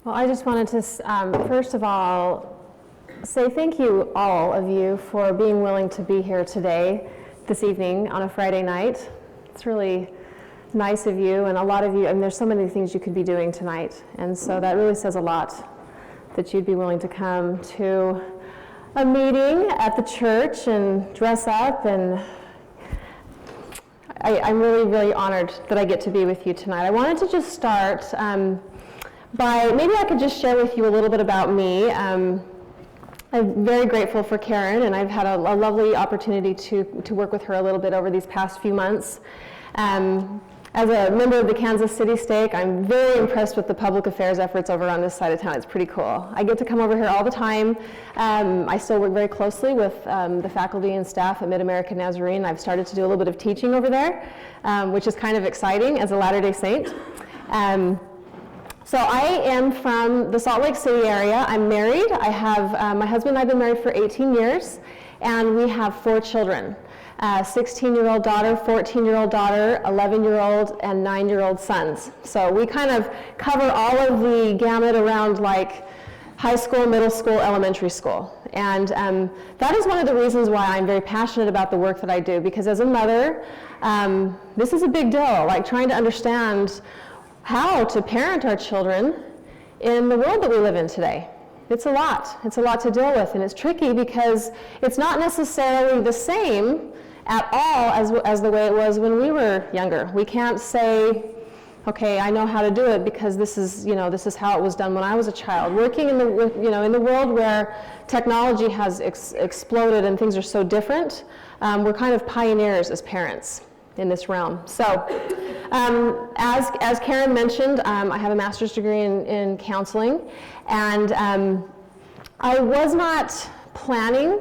Well, I just wanted to, first of all, say thank you, all of you, for being willing to be here today, this evening, on a Friday night. It's really nice of you, and a lot of you, and there's so many things you could be doing tonight, and so that really says a lot that you'd be willing to come to a meeting at the church and dress up, and I'm really, really honored that I get to be with you tonight. I wanted to just start by, maybe I could just share with you a little bit about me. I'm very grateful for Karen, and I've had a lovely opportunity to work with her a little bit over these past few months. As a member of the Kansas City Stake, I'm very impressed with the public affairs efforts over on this side of town. It's pretty cool. I get to come over here all the time. I still work very closely with the faculty and staff at Mid-American Nazarene. I've started to do a little bit of teaching over there, which is kind of exciting as a Latter-day Saint. So I am from the Salt Lake City area. I'm married. I have, my husband and I have been married for 18 years, and we have 4 children. 16-year-old daughter, 14-year-old daughter, 11-year-old, and 9-year-old sons. So we kind of cover all of the gamut around like high school, middle school, elementary school. And that is one of the reasons why I'm very passionate about the work that I do, because as a mother, this is a big deal, like trying to understand how to parent our children in the world that we live in today. It's a lot. It's a lot to deal with, and it's tricky because it's not necessarily the same at all as the way it was when we were younger. We can't say, okay, I know how to do it because this is how it was done when I was a child. Working in the world where technology has exploded and things are so different, we're kind of pioneers as parents in this realm. So, as Karen mentioned, I have a master's degree in counseling, and I was not planning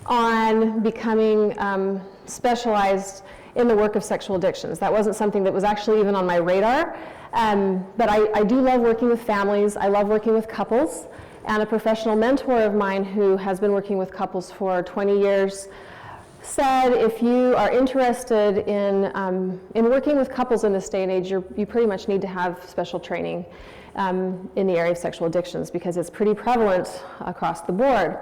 on becoming specialized in the work of sexual addictions. That wasn't something that was actually even on my radar, but I do love working with families. I love working with couples, and a professional mentor of mine who has been working with couples for 20 years said if you are interested in working with couples in this day and age, you pretty much need to have special training in the area of sexual addictions because it's pretty prevalent across the board.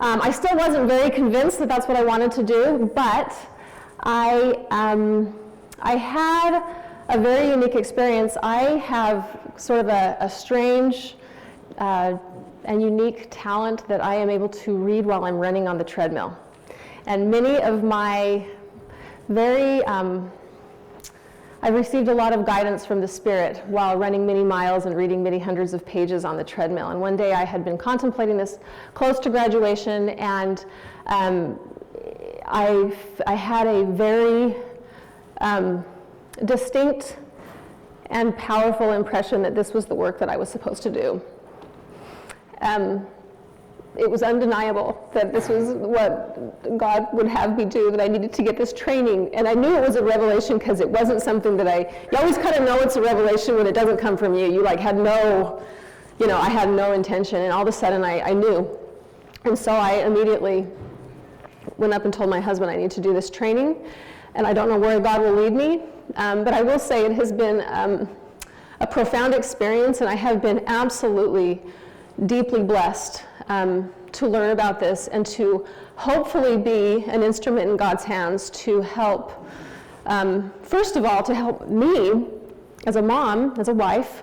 I still wasn't very convinced that that's what I wanted to do, but I had a very unique experience. I have sort of a strange and unique talent that I am able to read while I'm running on the treadmill. And many of my I've received a lot of guidance from the Spirit while running many miles and reading many hundreds of pages on the treadmill. And one day I had been contemplating this close to graduation, and I had a very distinct and powerful impression that this was the work that I was supposed to do. It was undeniable that this was what God would have me do, that I needed to get this training. And I knew it was a revelation because it wasn't something that you always kind of know it's a revelation when it doesn't come from you. You like had no, I had no intention, and all of a sudden I knew. And so I immediately went up and told my husband I need to do this training, and I don't know where God will lead me, but I will say it has been a profound experience, and I have been absolutely deeply blessed to learn about this and to hopefully be an instrument in God's hands to help, first of all, to help me as a mom, as a wife,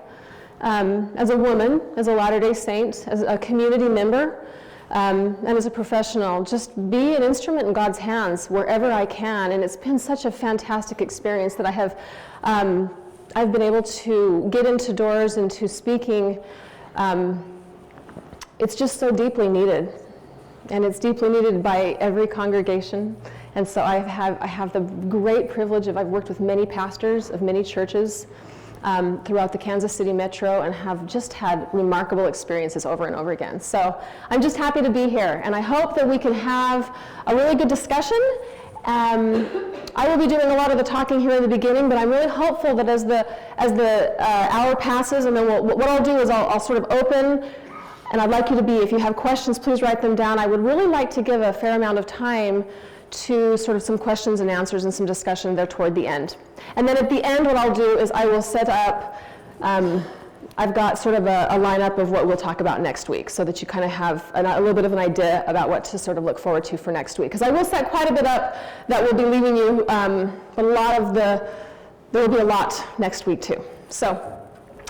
as a woman, as a Latter-day Saint, as a community member, and as a professional, just be an instrument in God's hands wherever I can. And it's been such a fantastic experience that I have, I've been able to get into doors into speaking. It's just so deeply needed, and it's deeply needed by every congregation. And so I have the great privilege of, I've worked with many pastors of many churches throughout the Kansas City metro, and have just had remarkable experiences over and over again. So I'm just happy to be here, and I hope that we can have a really good discussion. I will be doing a lot of the talking here in the beginning, but I'm really hopeful that as the hour passes, and then what I'll do is I'll sort of open. And I'd like you to be, if you have questions, please write them down. I would really like to give a fair amount of time to sort of some questions and answers and some discussion there toward the end. And then at the end, what I'll do is I will set up I've got sort of a lineup of what we'll talk about next week so that you kind of have a little bit of an idea about what to sort of look forward to for next week. Because I will set quite a bit up that will be leaving you there will be a lot next week too. So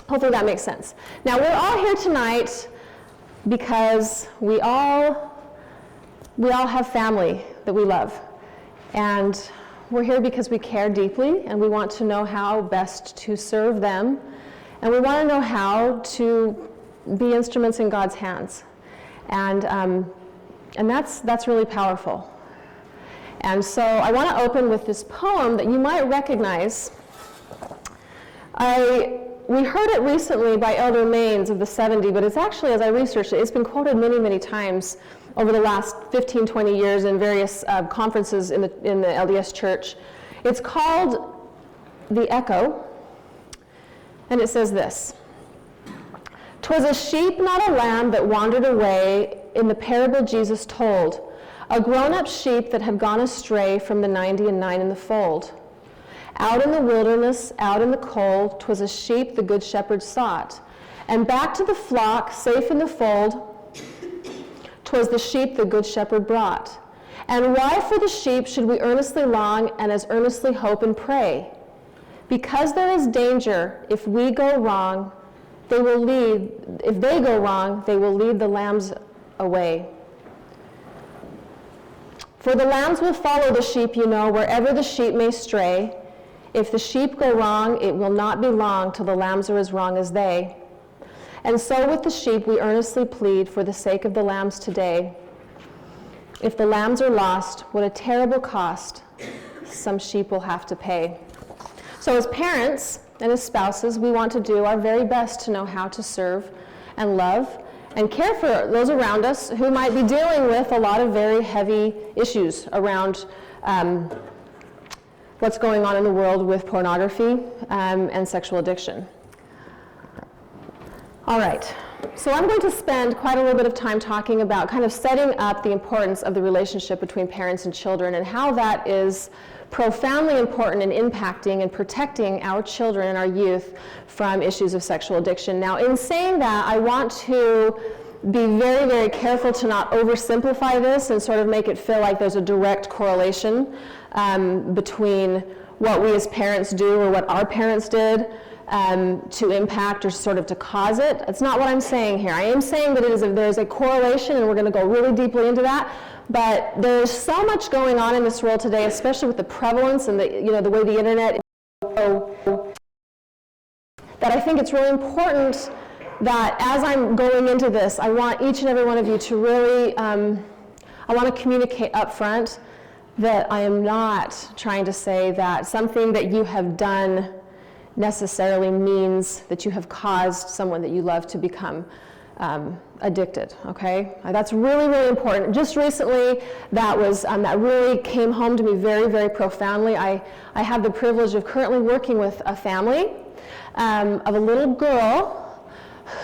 hopefully that makes sense. Now we're all here tonight because we all have family that we love. And we're here because we care deeply and we want to know how best to serve them. And we want to know how to be instruments in God's hands. And that's really powerful. And so I want to open with this poem that you might recognize. We heard it recently by Elder Maines of the 70, but it's actually, as I researched it, it's been quoted many, many times over the last 15, 20 years in various conferences in the LDS Church. It's called The Echo. And it says this: "'Twas a sheep, not a lamb, that wandered away in the parable Jesus told, a grown-up sheep that had gone astray from the 99 in the fold. Out in the wilderness, out in the cold, 'twas a sheep the good shepherd sought, and back to the flock, safe in the fold, 'twas the sheep the good shepherd brought. And why for the sheep should we earnestly long and as earnestly hope and pray? Because there is danger, if we go wrong, they go wrong, they will lead the lambs away. For the lambs will follow the sheep, you know, wherever the sheep may stray. If the sheep go wrong, it will not be long till the lambs are as wrong as they. And so with the sheep we earnestly plead for the sake of the lambs today. If the lambs are lost, what a terrible cost some sheep will have to pay." So as parents and as spouses, we want to do our very best to know how to serve and love and care for those around us who might be dealing with a lot of very heavy issues around what's going on in the world with pornography and sexual addiction. All right, so I'm going to spend quite a little bit of time talking about kind of setting up the importance of the relationship between parents and children and how that is profoundly important in impacting and protecting our children and our youth from issues of sexual addiction. Now, in saying that, I want to be very, very careful to not oversimplify this and sort of make it feel like there's a direct correlation between what we as parents do or what our parents did to impact or sort of to cause it. That's not what I'm saying here. I am saying that there's a correlation, and we're going to go really deeply into that. But there's so much going on in this world today, especially with the prevalence and the way the internet, that I think it's really important that as I'm going into this, I want each and every one of you to really, I want to communicate up front that I am not trying to say that something that you have done necessarily means that you have caused someone that you love to become addicted, okay? That's really, really important. Just recently, that really came home to me very, very profoundly. I have the privilege of currently working with a family of a little girl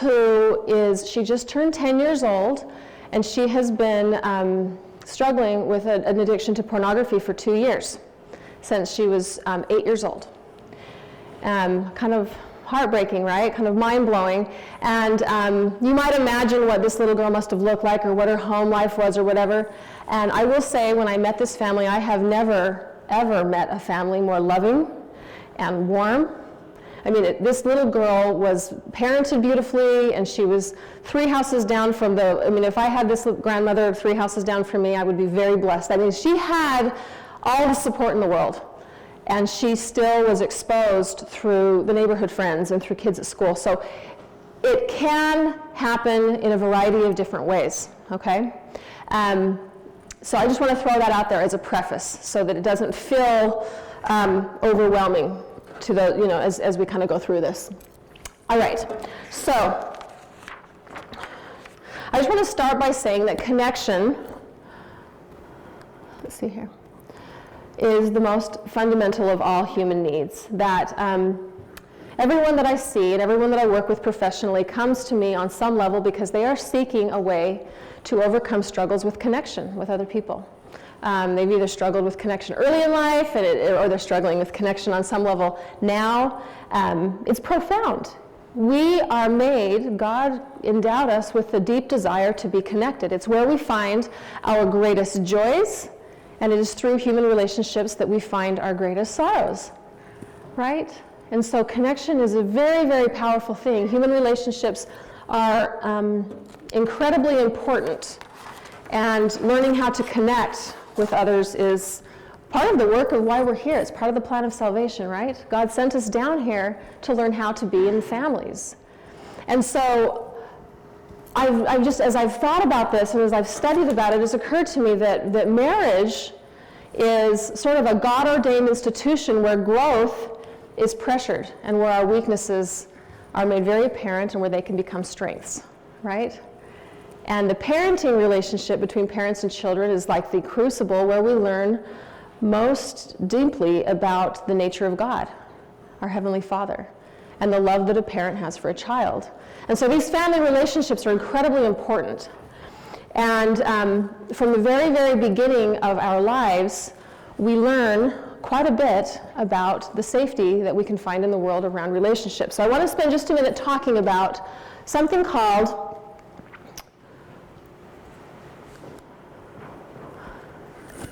she just turned 10 years old, and she has been struggling with an addiction to pornography for 2 years, since she was 8 years old. Kind of heartbreaking, right? Kind of mind-blowing. And you might imagine what this little girl must have looked like or what her home life was or whatever. And I will say, when I met this family, I have never, ever met a family more loving and warm. I mean, this little girl was parented beautifully, and she was 3 houses down from if I had this grandmother 3 houses down from me, I would be very blessed. I mean, she had all the support in the world. And she still was exposed through the neighborhood friends and through kids at school. So it can happen in a variety of different ways, okay? So I just want to throw that out there as a preface so that it doesn't feel overwhelming to as we kind of go through this. All right, so I just want to start by saying that connection, let's see here, is the most fundamental of all human needs. That everyone that I see and everyone that I work with professionally comes to me on some level because they are seeking a way to overcome struggles with connection with other people. They've either struggled with connection early in life, or they're struggling with connection on some level now. It's profound. we are made, God endowed us with the deep desire to be connected. It's where we find our greatest joys, and it is through human relationships that we find our greatest sorrows, right? And so connection is a very, very powerful thing. Human relationships are incredibly important, and learning how to connect with others is part of the work of why we're here. It's part of the plan of salvation, right? God sent us down here to learn how to be in families. And so I've just, as I've thought about this and as I've studied about it, it's occurred to me that marriage is sort of a God-ordained institution where growth is pressured and where our weaknesses are made very apparent and where they can become strengths, right? And the parenting relationship between parents and children is like the crucible where we learn most deeply about the nature of God, our Heavenly Father, and the love that a parent has for a child. And so these family relationships are incredibly important. And from the very, very beginning of our lives, we learn quite a bit about the safety that we can find in the world around relationships. So I want to spend just a minute talking about something called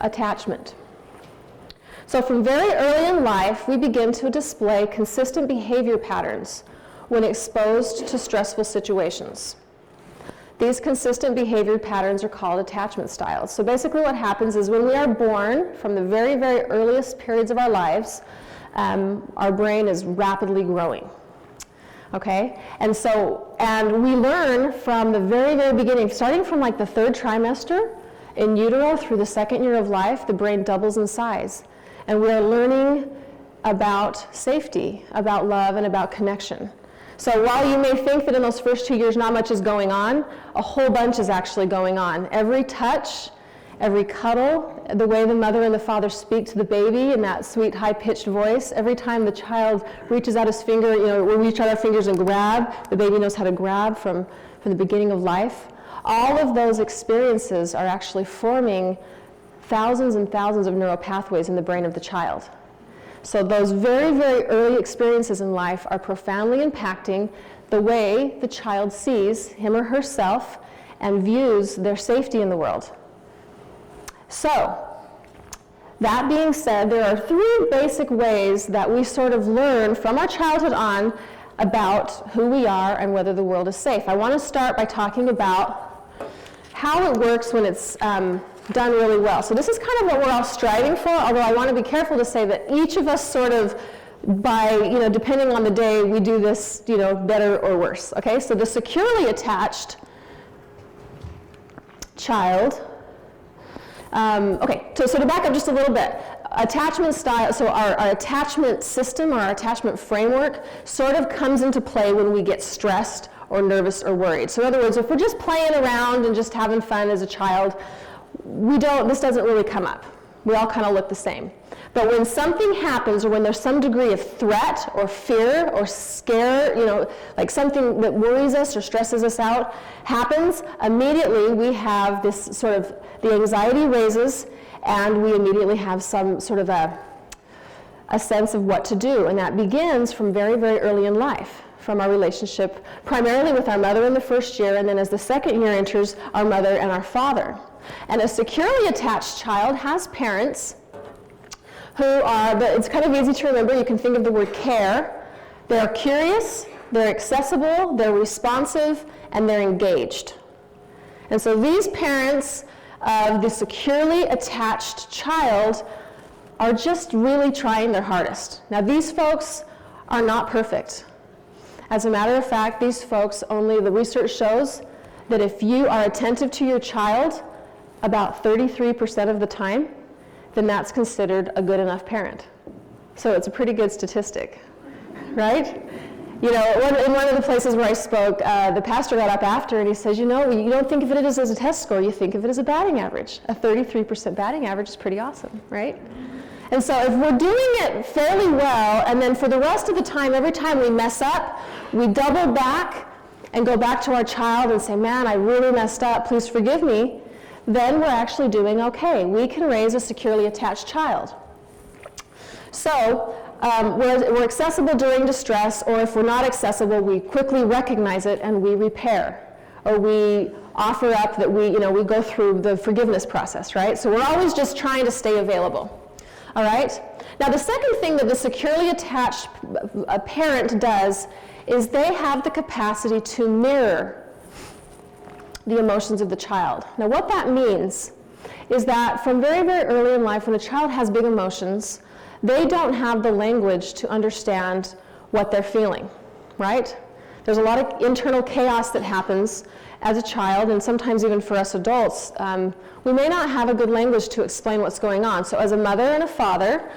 attachment. So from very early in life, we begin to display consistent behavior patterns when exposed to stressful situations. These consistent behavior patterns are called attachment styles. So basically what happens is when we are born, from the very, very earliest periods of our lives, our brain is rapidly growing. Okay? And we learn from the very, very beginning, starting from like the third trimester, in utero through the second year of life, the brain doubles in size. And we are learning about safety, about love, and about connection. So while you may think that in those first 2 years not much is going on, a whole bunch is actually going on. Every touch, every cuddle, the way the mother and the father speak to the baby in that sweet high-pitched voice, every time the child reaches out his finger, we reach out our fingers and grab, the baby knows how to grab from the beginning of life. All of those experiences are actually forming thousands and thousands of neural pathways in the brain of the child. So those very, very early experiences in life are profoundly impacting the way the child sees him or herself and views their safety in the world. So, that being said, there are three basic ways that we sort of learn from our childhood on about who we are and whether the world is safe. I want to start by talking about how it works when it's done really well. So this is kind of what we're all striving for, although I want to be careful to say that each of us sort of, depending on the day, we do this, better or worse. Okay, so the securely attached child, so to back up just a little bit, attachment style, so our attachment system or our attachment framework sort of comes into play when we get stressed or nervous or worried. So in other words, if we're just playing around and just having fun as a child, this doesn't really come up. We all kind of look the same. But when something happens or when there's some degree of threat or fear or scare, like something that worries us or stresses us out happens, immediately we have this sort of, the anxiety raises and we immediately have some sort of a sense of what to do. And that begins from very, very early in life, from our relationship primarily with our mother in the first year, and then as the second year enters, our mother and our father. And a securely attached child has parents who are, it's kind of easy to remember, you can think of the word care. They're curious, they're accessible, they're responsive, and they're engaged. And so these parents of the securely attached child are just really trying their hardest. Now these folks are not perfect. As a matter of fact, these folks, the research shows that if you are attentive to your child about 33% of the time, then that's considered a good enough parent. So it's a pretty good statistic, right? In one of the places where I spoke, the pastor got up after and he says, you don't think of it as a test score, you think of it as a batting average. A 33% batting average is pretty awesome, right? And so if we're doing it fairly well, and then for the rest of the time, every time we mess up, we double back and go back to our child and say, man, I really messed up, please forgive me, then we're actually doing okay. We can raise a securely attached child. So we're accessible during distress, or if we're not accessible, we quickly recognize it and we repair, or we offer up that we go through the forgiveness process, right? So we're always just trying to stay available, all right? Now, the second thing that the securely attached parent does is they have the capacity to mirror the emotions of the child. Now, what that means is that from very, very early in life, when a child has big emotions, they don't have the language to understand what they're feeling, right? There's a lot of internal chaos that happens as a child, and sometimes even for us adults. We may not have a good language to explain what's going on. So as a mother and a father,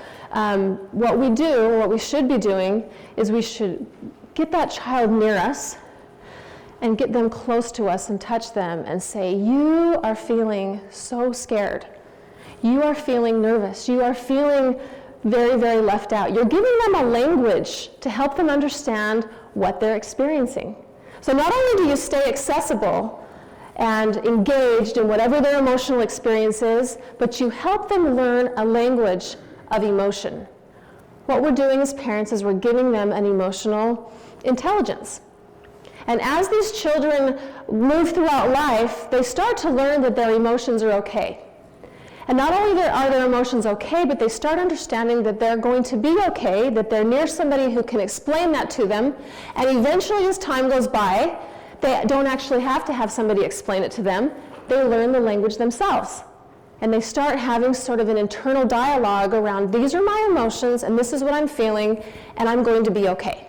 what we do, what we should be doing, is we should get that child near us and get them close to us and touch them and say, you are feeling so scared. You are feeling nervous. You are feeling very, very left out. You're giving them a language to help them understand what they're experiencing. So not only do you stay accessible and engaged in whatever their emotional experience is, but you help them learn a language of emotion. What we're doing as parents is we're giving them an emotional intelligence. And as these children move throughout life, they start to learn that their emotions are okay. And not only are their emotions okay, but they start understanding that they're going to be okay, that they're near somebody who can explain that to them, and eventually as time goes by, they don't actually have to have somebody explain it to them. They learn the language themselves. And they start having sort of an internal dialogue around, these are my emotions, and this is what I'm feeling, and I'm going to be okay.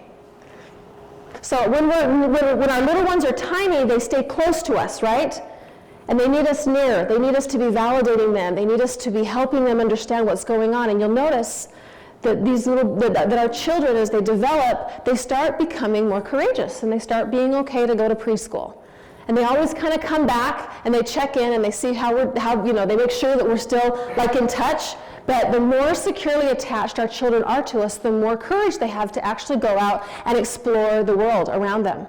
So when our little ones are tiny, they stay close to us, right? And they need us near. They need us to be validating them. They need us to be helping them understand what's going on. And you'll notice that that our children, as they develop, they start becoming more courageous, and they start being okay to go to preschool. And they always kind of come back and they check in and they see they make sure that we're still like in touch. But the more securely attached our children are to us, the more courage they have to actually go out and explore the world around them.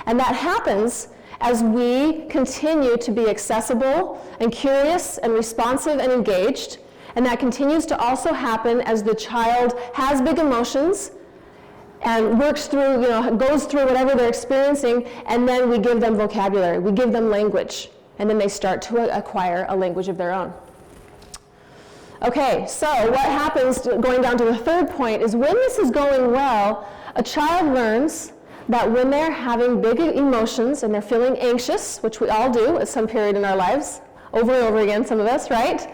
And that happens as we continue to be accessible and curious and responsive and engaged. And that continues to also happen as the child has big emotions and works through, goes through whatever they're experiencing, and then we give them vocabulary, we give them language, and then they start to acquire a language of their own. Okay, so what happens, going down to the third point, is when this is going well, a child learns that when they're having big emotions and they're feeling anxious, which we all do at some period in our lives, over and over again, some of us, right?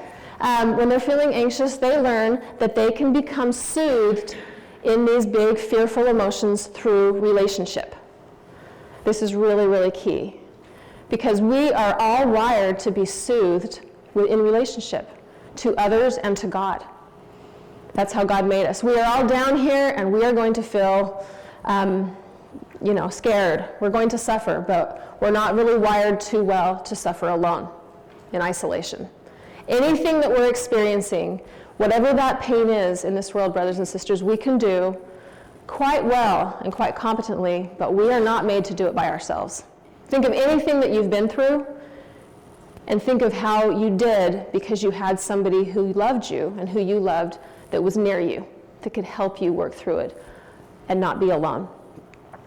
When they're feeling anxious, they learn that they can become soothed in these big, fearful emotions through relationship. This is really, really key, because we are all wired to be soothed in relationship to others and to God. That's how God made us. We are all down here, and we are going to feel scared. We're going to suffer, but we're not really wired too well to suffer alone in isolation. Anything that we're experiencing, whatever that pain is in this world, brothers and sisters, we can do quite well and quite competently, but we are not made to do it by ourselves. Think of anything that you've been through, and think of how you did because you had somebody who loved you and who you loved that was near you, that could help you work through it and not be alone.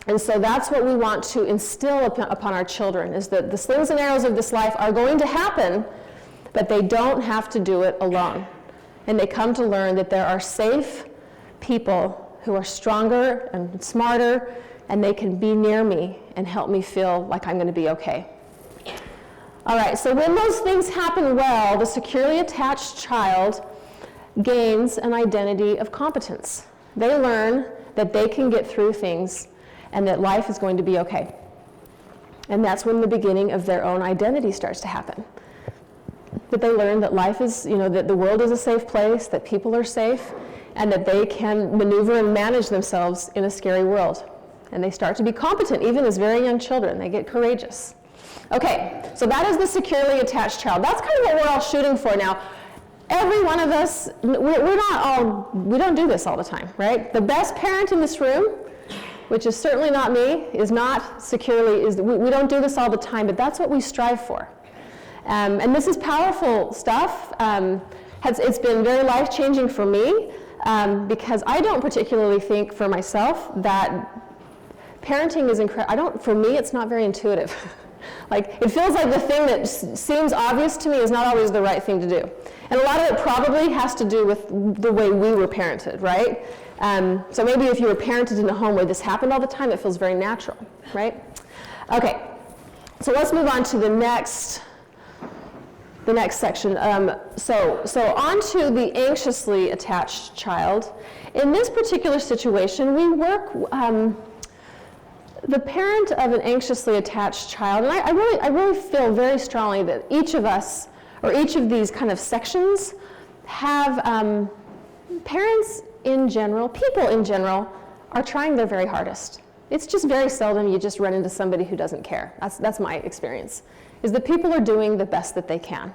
And so that's what we want to instill upon our children, is that the slings and arrows of this life are going to happen, but they don't have to do it alone. And they come to learn that there are safe people who are stronger and smarter, and they can be near me and help me feel like I'm going to be okay. All right, so when those things happen well, the securely attached child gains an identity of competence. They learn that they can get through things and that life is going to be okay. And that's when the beginning of their own identity starts to happen. That they learn that life is, that the world is a safe place, that people are safe, and that they can maneuver and manage themselves in a scary world. And they start to be competent, even as very young children. They get courageous. Okay, so that is the securely attached child. That's kind of what we're all shooting for now. Every one of us, we don't do this all the time, right? The best parent in this room, which is certainly not me, is not securely, we don't do this all the time, but that's what we strive for. And this is powerful stuff. It's been very life-changing for me. because I don't particularly think for myself that parenting is incredible. For me, it's not very intuitive. Like, it feels like the thing that seems obvious to me is not always the right thing to do. And a lot of it probably has to do with the way we were parented, right? So maybe if you were parented in a home where this happened all the time, it feels very natural, right? Okay, so let's move on to the next section. So on to the anxiously attached child. In this particular situation, we work, the parent of an anxiously attached child, and I really feel very strongly that each of us, or each of these kind of sections, have parents in general, people in general, are trying their very hardest. It's just very seldom you just run into somebody who doesn't care. That's my experience, is that people are doing the best that they can.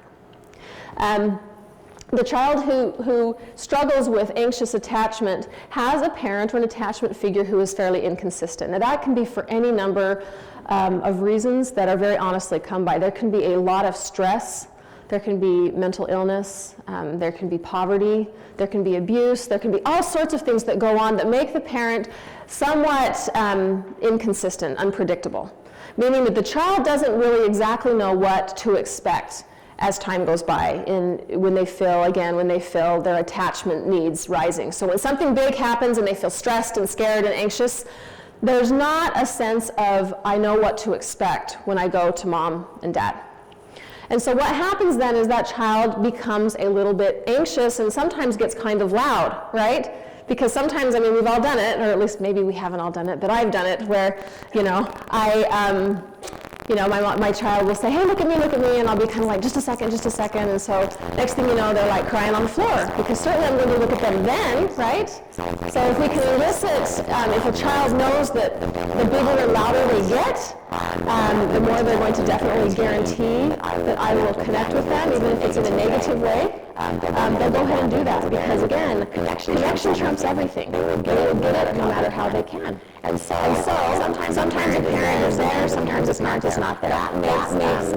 The child who struggles with anxious attachment has a parent or an attachment figure who is fairly inconsistent. Now that can be for any number of reasons that are very honestly come by. There can be a lot of stress, there can be mental illness, there can be poverty, there can be abuse, there can be all sorts of things that go on that make the parent somewhat inconsistent, unpredictable. Meaning that the child doesn't really exactly know what to expect as time goes by when they feel their attachment needs rising. So when something big happens and they feel stressed and scared and anxious, there's not a sense of, I know what to expect when I go to mom and dad. And so what happens then is that child becomes a little bit anxious and sometimes gets kind of loud, right? Because sometimes, I mean, we've all done it, or at least maybe we haven't all done it, but I've done it, where, my child will say, hey, look at me, and I'll be kind of like, just a second, and so next thing you know, they're like crying on the floor, because certainly I'm going to look at them then, right? So if we can elicit, if a child knows that the bigger and louder they get, the more they're going to definitely guarantee that I will connect with them, even if it's in a negative way. They'll go ahead and do that because, again, connection trumps everything. They will get it no matter how they can. And so sometimes a parent is there, sometimes it's not there. That makes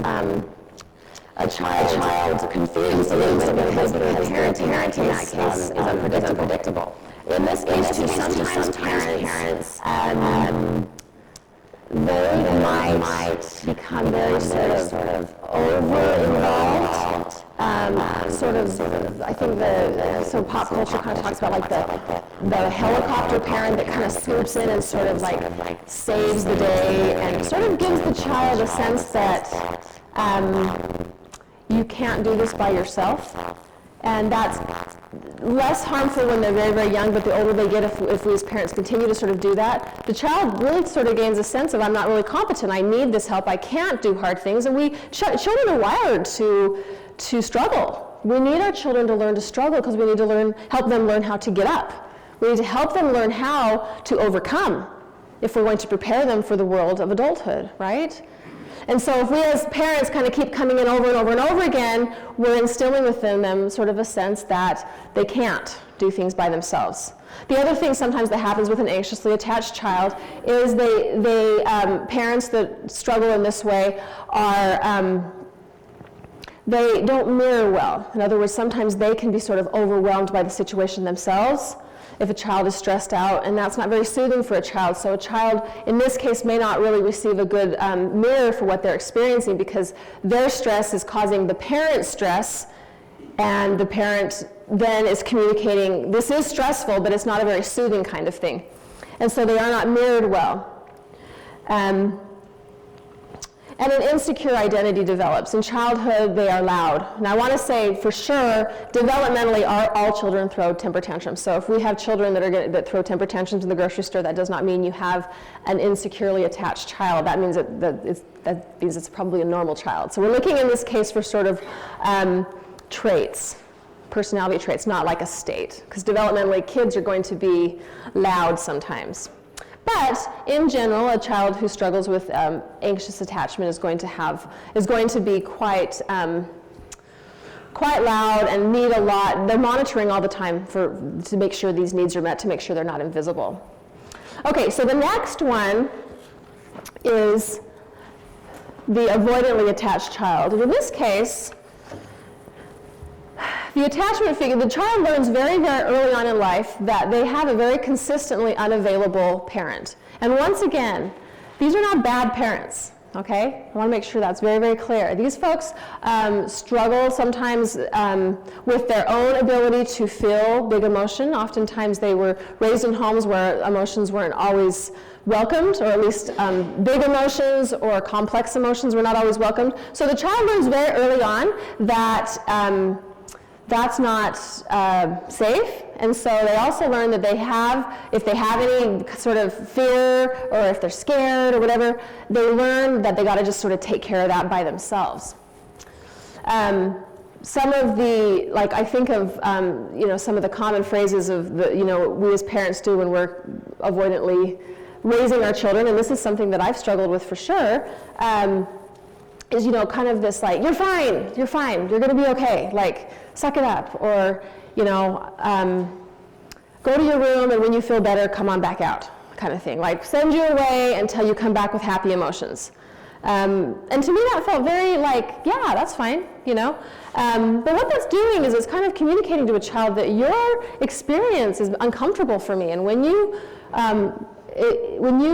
a child confused a little bit because the parenting in that case is unpredictable. In this case, too, sometimes parents they might become very sort of over-involved. I think pop culture kind of talks about like the helicopter parent that kind of swoops in and sort of like saves the day and sort of gives the child a sense that you can't do this by yourself. And that's less harmful when they're very, very young, but the older they get, if we as parents continue to sort of do that, the child really sort of gains a sense of, I'm not really competent, I need this help, I can't do hard things, and children are wired to struggle. We need our children to learn to struggle because we need to help them learn how to get up. We need to help them learn how to overcome if we're going to prepare them for the world of adulthood, right? And so if we as parents kind of keep coming in over and over and over again, we're instilling within them sort of a sense that they can't do things by themselves. The other thing sometimes that happens with an anxiously attached child is parents that struggle in this way are, they don't mirror well. In other words, sometimes they can be sort of overwhelmed by the situation themselves if a child is stressed out, and that's not very soothing for a child. So a child, in this case, may not really receive a good mirror for what they're experiencing because their stress is causing the parent's stress, and the parent then is communicating, this is stressful, but it's not a very soothing kind of thing. And so they are not mirrored well. And an insecure identity develops. In childhood, they are loud. And I want to say, for sure, developmentally, all children throw temper tantrums. So if we have children that throw temper tantrums in the grocery store, that does not mean you have an insecurely attached child. That means that means it's probably a normal child. So we're looking in this case for sort of traits, personality traits, not like a state. Because developmentally, kids are going to be loud sometimes. But in general, a child who struggles with anxious attachment is going to be quite loud and need a lot. They're monitoring all the time to make sure these needs are met, to make sure they're not invisible. Okay, so the next one is the avoidantly attached child. And in this case, The attachment figure, the child learns very, very early on in life that they have a very consistently unavailable parent. And once again, these are not bad parents, okay? I want to make sure that's very, very clear. These folks struggle sometimes with their own ability to feel big emotion. Oftentimes they were raised in homes where emotions weren't always welcomed, or at least big emotions or complex emotions were not always welcomed. So the child learns very early on that that's not safe, and so they also learn that if they have any sort of fear, or if they're scared or whatever, they learn that they got to just sort of take care of that by themselves. Some of the, like I think of, some of the common phrases of we as parents do when we're avoidantly raising our children, and this is something that I've struggled with for sure, is, kind of this like, you're fine, you're going to be okay, like, suck it up, or, go to your room, and when you feel better, come on back out, kind of thing. Like, send you away until you come back with happy emotions. And to me, that felt very like, yeah, that's fine, But what that's doing is it's kind of communicating to a child that your experience is uncomfortable for me, and when you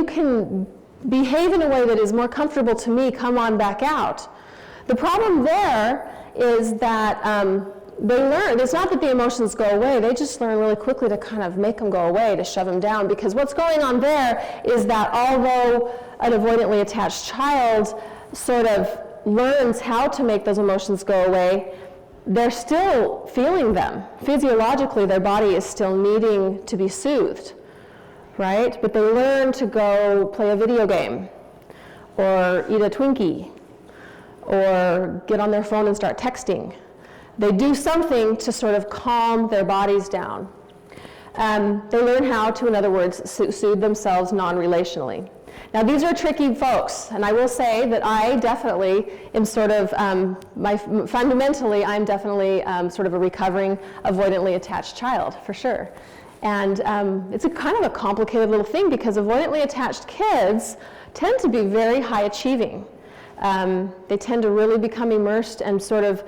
can behave in a way that is more comfortable to me, come on back out. The problem there is that they learn, it's not that the emotions go away, they just learn really quickly to kind of make them go away, to shove them down, because what's going on there is that although an avoidantly attached child sort of learns how to make those emotions go away, they're still feeling them. Physiologically, their body is still needing to be soothed. Right? But they learn to go play a video game, or eat a Twinkie, or get on their phone and start texting. They do something to sort of calm their bodies down. They learn how to, in other words, soothe themselves non-relationally. Now, these are tricky folks, and I will say that I definitely am sort of, fundamentally, I'm definitely sort of a recovering, avoidantly attached child, for sure. And it's a kind of a complicated little thing, because avoidantly attached kids tend to be very high achieving. They tend to really become immersed and sort of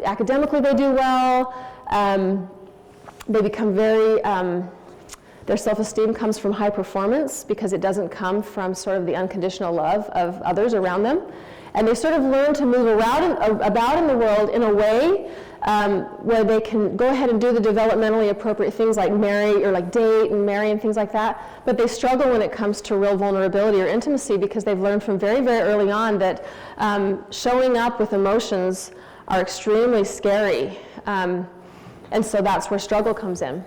academically they do well. They become very, their self-esteem comes from high performance, because it doesn't come from sort of the unconditional love of others around them. And they sort of learn to move about in the world in a way where they can go ahead and do the developmentally appropriate things like marry, or like date and marry and things like that, but they struggle when it comes to real vulnerability or intimacy, because they've learned from very, very early on that showing up with emotions are extremely scary, and so that's where struggle comes in.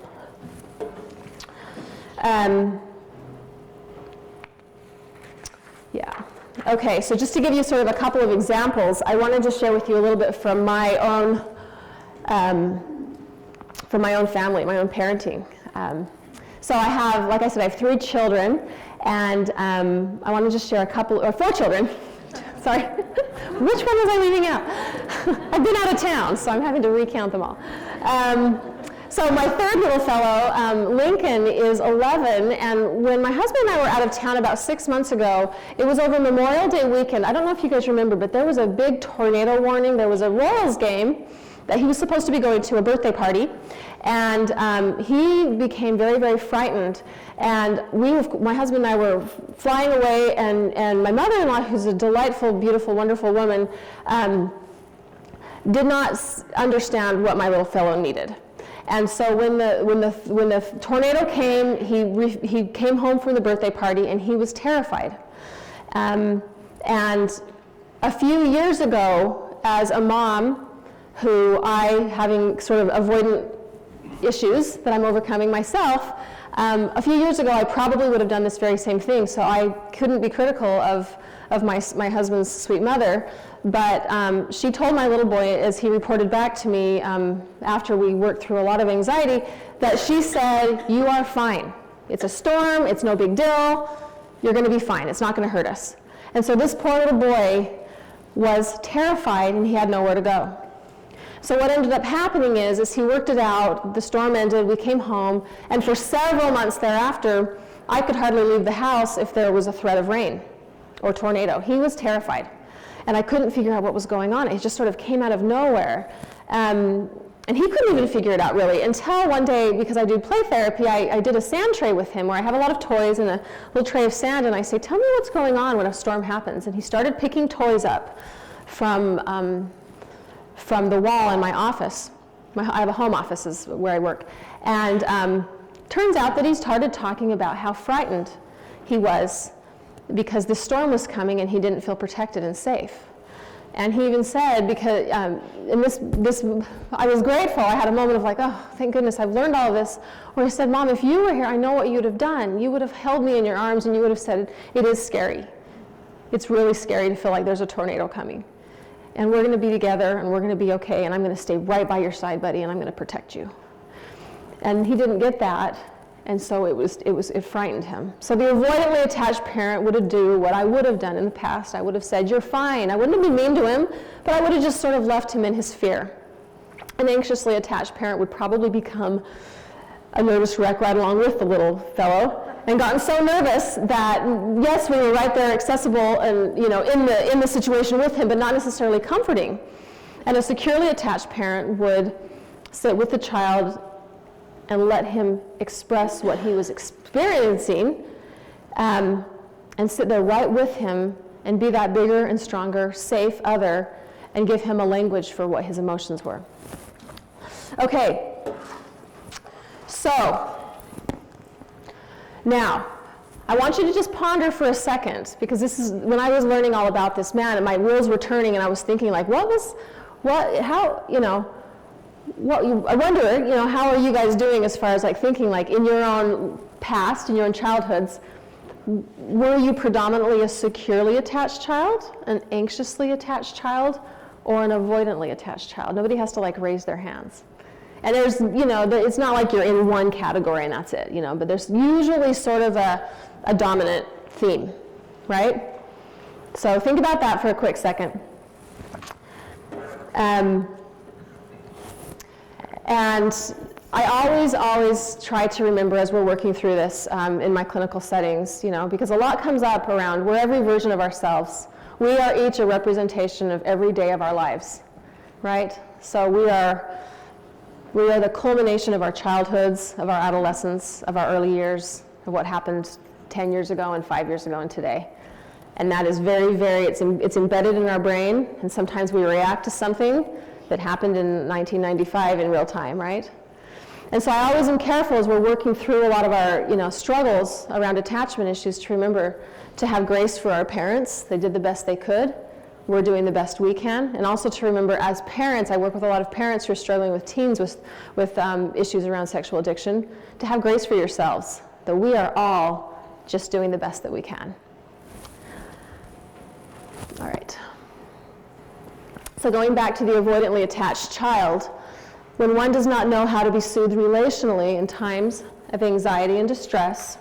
Yeah. Okay, so just to give you sort of a couple of examples, I wanted to share with you a little bit from my own family, my own parenting. So I have, like I said, I have 3 children, and I want to just share 4 children. Sorry, which one was I leaving out? I've been out of town, so I'm having to recount them all. So my third little fellow, Lincoln, is 11, and when my husband and I were out of town about 6 months ago, it was over Memorial Day weekend. I don't know if you guys remember, but there was a big tornado warning. There was a Royals game that he was supposed to be going to, a birthday party, and he became very, very frightened. And my husband and I were flying away, and my mother-in-law, who's a delightful, beautiful, wonderful woman, did not understand what my little fellow needed. And so when the tornado came, he came home from the birthday party, and he was terrified. And a few years ago, as a mom, having sort of avoidant issues that I'm overcoming myself, a few years ago I probably would have done this very same thing. So I couldn't be critical of my husband's sweet mother. But she told my little boy, as he reported back to me after we worked through a lot of anxiety, that she said, "You are fine. It's a storm, it's no big deal, you're going to be fine, it's not going to hurt us." And so this poor little boy was terrified, and he had nowhere to go. So what ended up happening is he worked it out, the storm ended, we came home, and for several months thereafter, I could hardly leave the house if there was a threat of rain or tornado. He was terrified. And I couldn't figure out what was going on. It just sort of came out of nowhere. And he couldn't even figure it out really until one day, because I do play therapy, I did a sand tray with him where I have a lot of toys and a little tray of sand, and I say, tell me what's going on when a storm happens. And he started picking toys up from the wall in my office. I have a home office is where I work. And turns out that he started talking about how frightened he was because the storm was coming and he didn't feel protected and safe. And he even said, because, and this, I was grateful. I had a moment of like, oh, thank goodness, I've learned all of this. Where he said, Mom, if you were here, I know what you would have done. You would have held me in your arms and you would have said, it is scary. It's really scary to feel like there's a tornado coming. And we're going to be together and we're going to be okay, and I'm going to stay right by your side, buddy, and I'm going to protect you. And he didn't get that. And so it frightened him. So the avoidantly attached parent would do what I would have done in the past. I would have said, you're fine. I wouldn't have been mean to him, but I would have just sort of left him in his fear. An anxiously attached parent would probably become a nervous wreck right along with the little fellow, and gotten so nervous that, yes, we were right there accessible and, you know, in the situation with him, but not necessarily comforting. And a securely attached parent would sit with the child and let him express what he was experiencing, and sit there right with him and be that bigger and stronger, safe other, and give him a language for what his emotions were. Okay, so now I want you to just ponder for a second, because this is when I was learning all about this man and my wheels were turning and I was thinking like, I wonder, how are you guys doing as far as like thinking like in your own past, in your own childhoods, were you predominantly a securely attached child, an anxiously attached child, or an avoidantly attached child? Nobody has to like raise their hands. And there's, it's not like you're in one category and that's it, but there's usually sort of a dominant theme, right? So think about that for a quick second. And I always try to remember as we're working through this in my clinical settings, because a lot comes up around we're every version of ourselves. We are each a representation of every day of our lives, right? So we are the culmination of our childhoods, of our adolescence, of our early years, of what happened 10 years ago and 5 years ago and today. And that is very, very, it's embedded in our brain, and sometimes we react to something that happened in 1995 in real time, right? And so I always am careful as we're working through a lot of our, struggles around attachment issues to remember to have grace for our parents. They did the best they could. We're doing the best we can. And also to remember as parents, I work with a lot of parents who are struggling with teens with issues around sexual addiction, to have grace for yourselves, that we are all just doing the best that we can. All right. So going back to the avoidantly attached child, when one does not know how to be soothed relationally in times of anxiety and distress,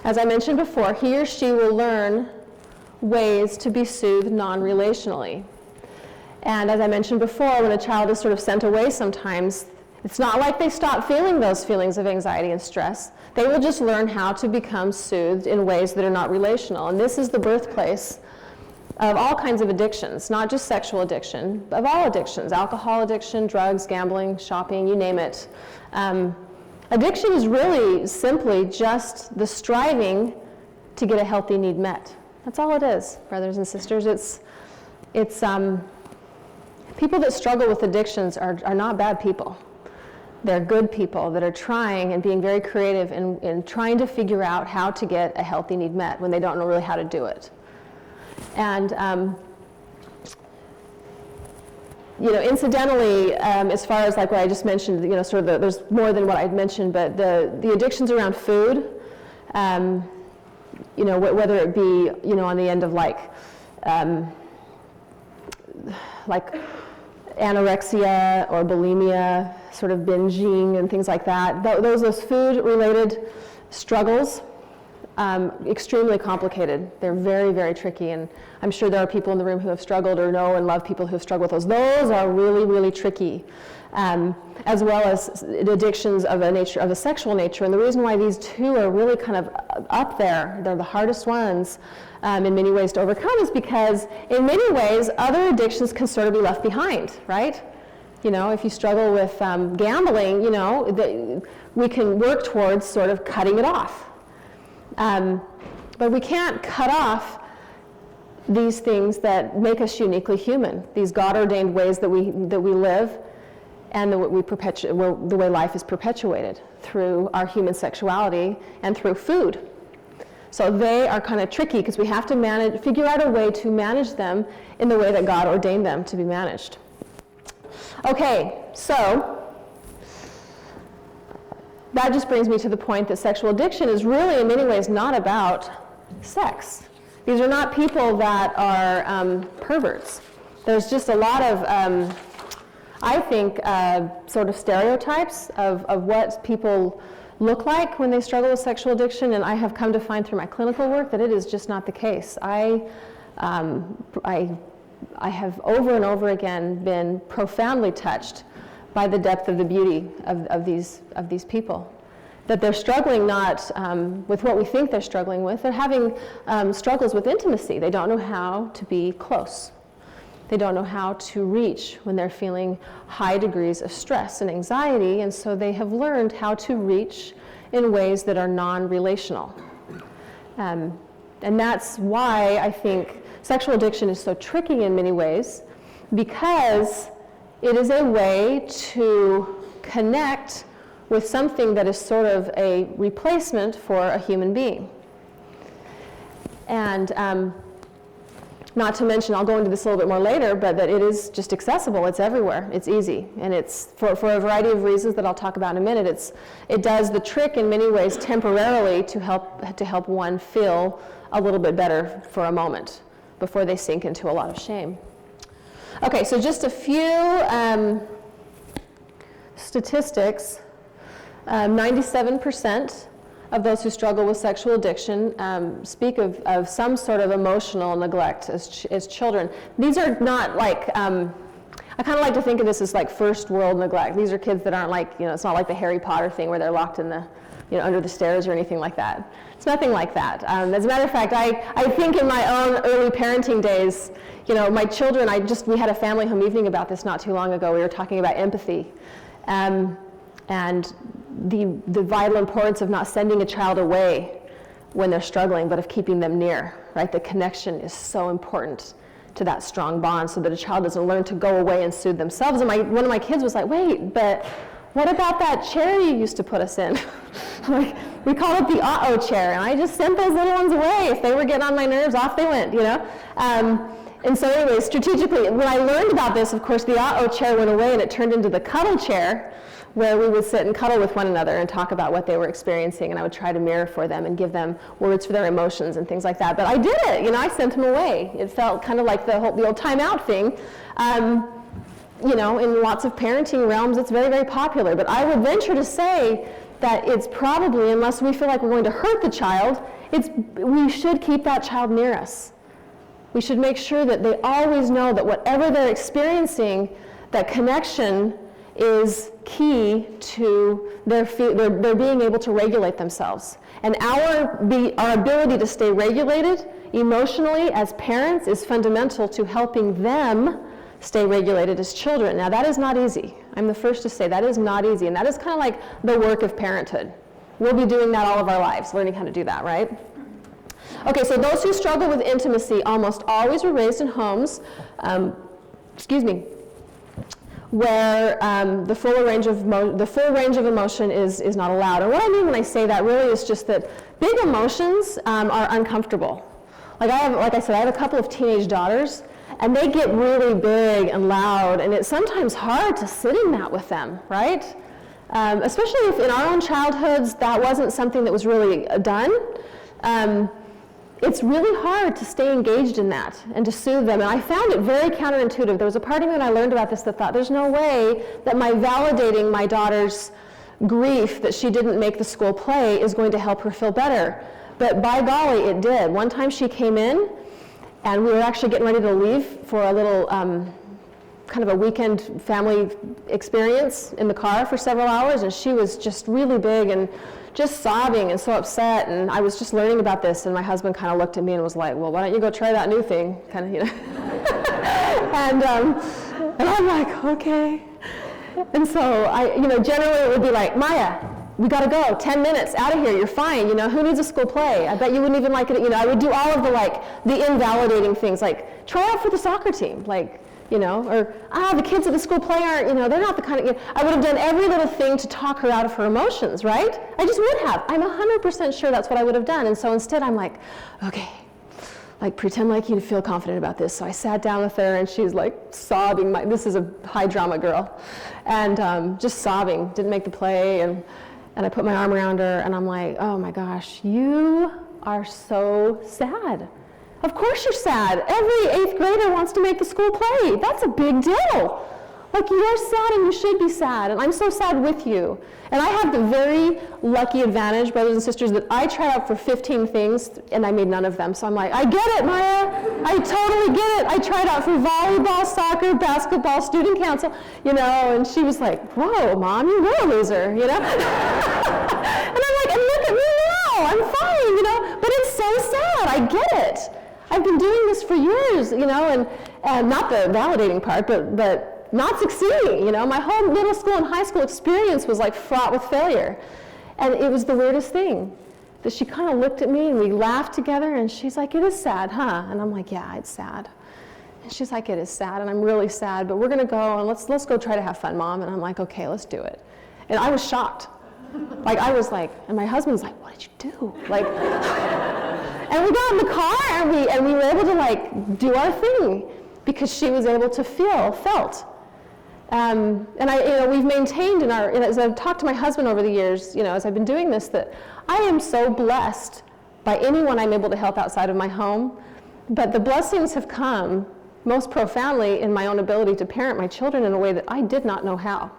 as I mentioned before, he or she will learn ways to be soothed non-relationally. And as I mentioned before, when a child is sort of sent away sometimes, it's not like they stop feeling those feelings of anxiety and stress. They will just learn how to become soothed in ways that are not relational. And this is the birthplace of all kinds of addictions, not just sexual addiction, but of all addictions, alcohol addiction, drugs, gambling, shopping, you name it. Addiction is really simply just the striving to get a healthy need met. That's all it is, brothers and sisters. It's people that struggle with addictions are not bad people. They're good people that are trying and being very creative in trying to figure out how to get a healthy need met when they don't know really how to do it. And incidentally, as far as like what I just mentioned, sort of there's more than what I'd mentioned, but the addictions around food, whether it be, on the end of like anorexia or bulimia, sort of binging and things like that, those food-related struggles extremely complicated. They're very, very tricky, and I'm sure there are people in the room who have struggled or know and love people who have struggled with those. Those are really, really tricky, as well as addictions of a sexual nature. And the reason why these two are really kind of up there, they're the hardest ones in many ways to overcome, is because in many ways other addictions can sort of be left behind, right? You know, if you struggle with gambling, you know, we can work towards sort of cutting it off. But we can't cut off these things that make us uniquely human, these God-ordained ways that we live, and the way life is perpetuated through our human sexuality and through food. So they are kind of tricky because we have to figure out a way to manage them in the way that God ordained them to be managed. Okay, so that just brings me to the point that sexual addiction is really in many ways not about sex. These are not people that are perverts. There's just a lot of, I think, sort of stereotypes of what people look like when they struggle with sexual addiction, and I have come to find through my clinical work that it is just not the case. I have over and over again been profoundly touched by the depth of the beauty of these people. That they're struggling not with what we think they're struggling with. They're having struggles with intimacy. They don't know how to be close. They don't know how to reach when they're feeling high degrees of stress and anxiety, and so they have learned how to reach in ways that are non-relational. And that's why I think sexual addiction is so tricky in many ways, because it is a way to connect with something that is sort of a replacement for a human being. And not to mention, I'll go into this a little bit more later, but that it is just accessible. It's everywhere. It's easy. And it's, for a variety of reasons that I'll talk about in a minute, it does the trick in many ways temporarily to help one feel a little bit better for a moment before they sink into a lot of shame. Okay, so just a few statistics. 97% of those who struggle with sexual addiction speak of some sort of emotional neglect as children. These are not like, I kind of like to think of this as like first world neglect. These are kids that aren't like, it's not like the Harry Potter thing where they're locked in the, under the stairs or anything like that. It's nothing like that. As a matter of fact, I think in my own early parenting days, my children, we had a family home evening about this not too long ago. We were talking about empathy. And the vital importance of not sending a child away when they're struggling, but of keeping them near, right? The connection is so important to that strong bond so that a child doesn't learn to go away and soothe themselves. And one of my kids was like, wait, but what about that chair you used to put us in? Like, we call it the uh-oh chair, and I just sent those little ones away. If they were getting on my nerves, off they went, And so anyway, strategically, when I learned about this, of course, the uh-oh chair went away and it turned into the cuddle chair, where we would sit and cuddle with one another and talk about what they were experiencing, and I would try to mirror for them and give them words for their emotions and things like that. But I did it, I sent them away. It felt kind of like the old timeout thing. In lots of parenting realms, it's very, very popular. But I would venture to say that it's probably, unless we feel like we're going to hurt the child, we should keep that child near us. We should make sure that they always know that whatever they're experiencing, that connection is key to their being able to regulate themselves. And our ability to stay regulated emotionally as parents is fundamental to helping them stay regulated as children. Now, that is not easy. I'm the first to say that is not easy, and that is kind of like the work of parenthood. We'll be doing that all of our lives, learning how to do that, right? Okay, so those who struggle with intimacy almost always were raised in homes, where the full range of emotion is not allowed. And what I mean when I say that really is just that big emotions are uncomfortable. Like I said, I have a couple of teenage daughters, and they get really big and loud, and it's sometimes hard to sit in that with them, right? Especially if in our own childhoods that wasn't something that was really done. It's really hard to stay engaged in that and to soothe them. And I found it very counterintuitive. There was a part of me when I learned about this that thought, there's no way that my validating my daughter's grief that she didn't make the school play is going to help her feel better. But by golly, it did. One time she came in, and we were actually getting ready to leave for a little kind of a weekend family experience in the car for several hours, and she was just really big and just sobbing and so upset, and I was just learning about this, and my husband kind of looked at me and was like, well, why don't you go try that new thing, kind of, you know. And I'm like, okay. And so generally it would be like, Maya, we got to go, 10 minutes, out of here, you're fine, who needs a school play? I bet you wouldn't even like it, I would do all of the invalidating things, like, try out for the soccer team, like, or, the kids at the school play aren't, they're not the kind of, I would have done every little thing to talk her out of her emotions, right? I just would have. I'm 100% sure that's what I would have done. And so instead I'm like, okay, like pretend like you feel confident about this. So I sat down with her and she's like sobbing. This is a high drama girl. And just sobbing, didn't make the play. And I put my arm around her and I'm like, oh my gosh, you are so sad. Of course you're sad. Every 8th grader wants to make the school play. That's a big deal. Like, you're sad and you should be sad, and I'm so sad with you. And I have the very lucky advantage, brothers and sisters, that I tried out for 15 things and I made none of them. So I'm like, I get it, Maya. I totally get it. I tried out for volleyball, soccer, basketball, student council, and she was like, whoa, Mom, you were a loser, And I'm like, and look at me now. I'm fine, but it's so sad. I get it. I've been doing this for years, and not the validating part, but not succeeding, My whole middle school and high school experience was like fraught with failure. And it was the weirdest thing that she kind of looked at me and we laughed together and she's like, it is sad, huh? And I'm like, yeah, it's sad. And she's like, it is sad and I'm really sad, but we're going to go and let's go try to have fun, Mom. And I'm like, okay, let's do it. And I was shocked. I was like, and my husband's like, what did you do? And we got in the car and we were able to do our thing because she was able to felt. And we've maintained as I've talked to my husband over the years, as I've been doing this, that I am so blessed by anyone I'm able to help outside of my home. But the blessings have come most profoundly in my own ability to parent my children in a way that I did not know how.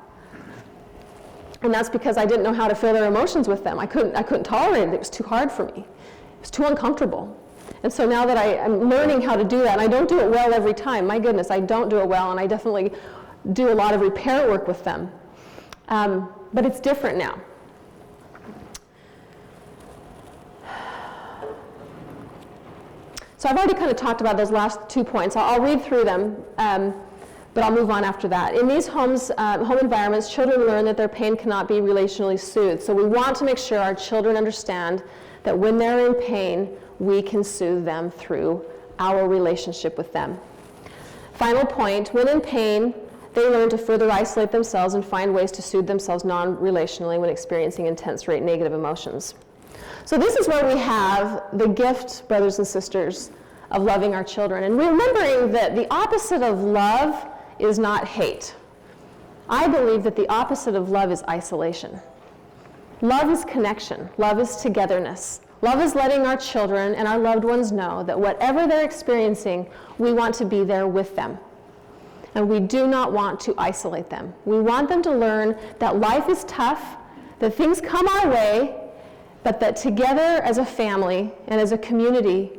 And that's because I didn't know how to feel their emotions with them. I couldn't tolerate it. It was too hard for me. It was too uncomfortable. And so now that I'm learning how to do that, and I don't do it well every time. My goodness, I don't do it well, and I definitely do a lot of repair work with them. But it's different now. So I've already kind of talked about those last 2 points. I'll read through them, but I'll move on after that. In these home environments, children learn that their pain cannot be relationally soothed. So we want to make sure our children understand that when they're in pain, we can soothe them through our relationship with them. Final point, when in pain, they learn to further isolate themselves and find ways to soothe themselves non-relationally when experiencing intense rate negative emotions. So this is where we have the gift, brothers and sisters, of loving our children and remembering that the opposite of love is not hate. I believe that the opposite of love is isolation. Love is connection. Love is togetherness. Love is letting our children and our loved ones know that whatever they're experiencing, we want to be there with them. And we do not want to isolate them. We want them to learn that life is tough, that things come our way, but that together as a family and as a community,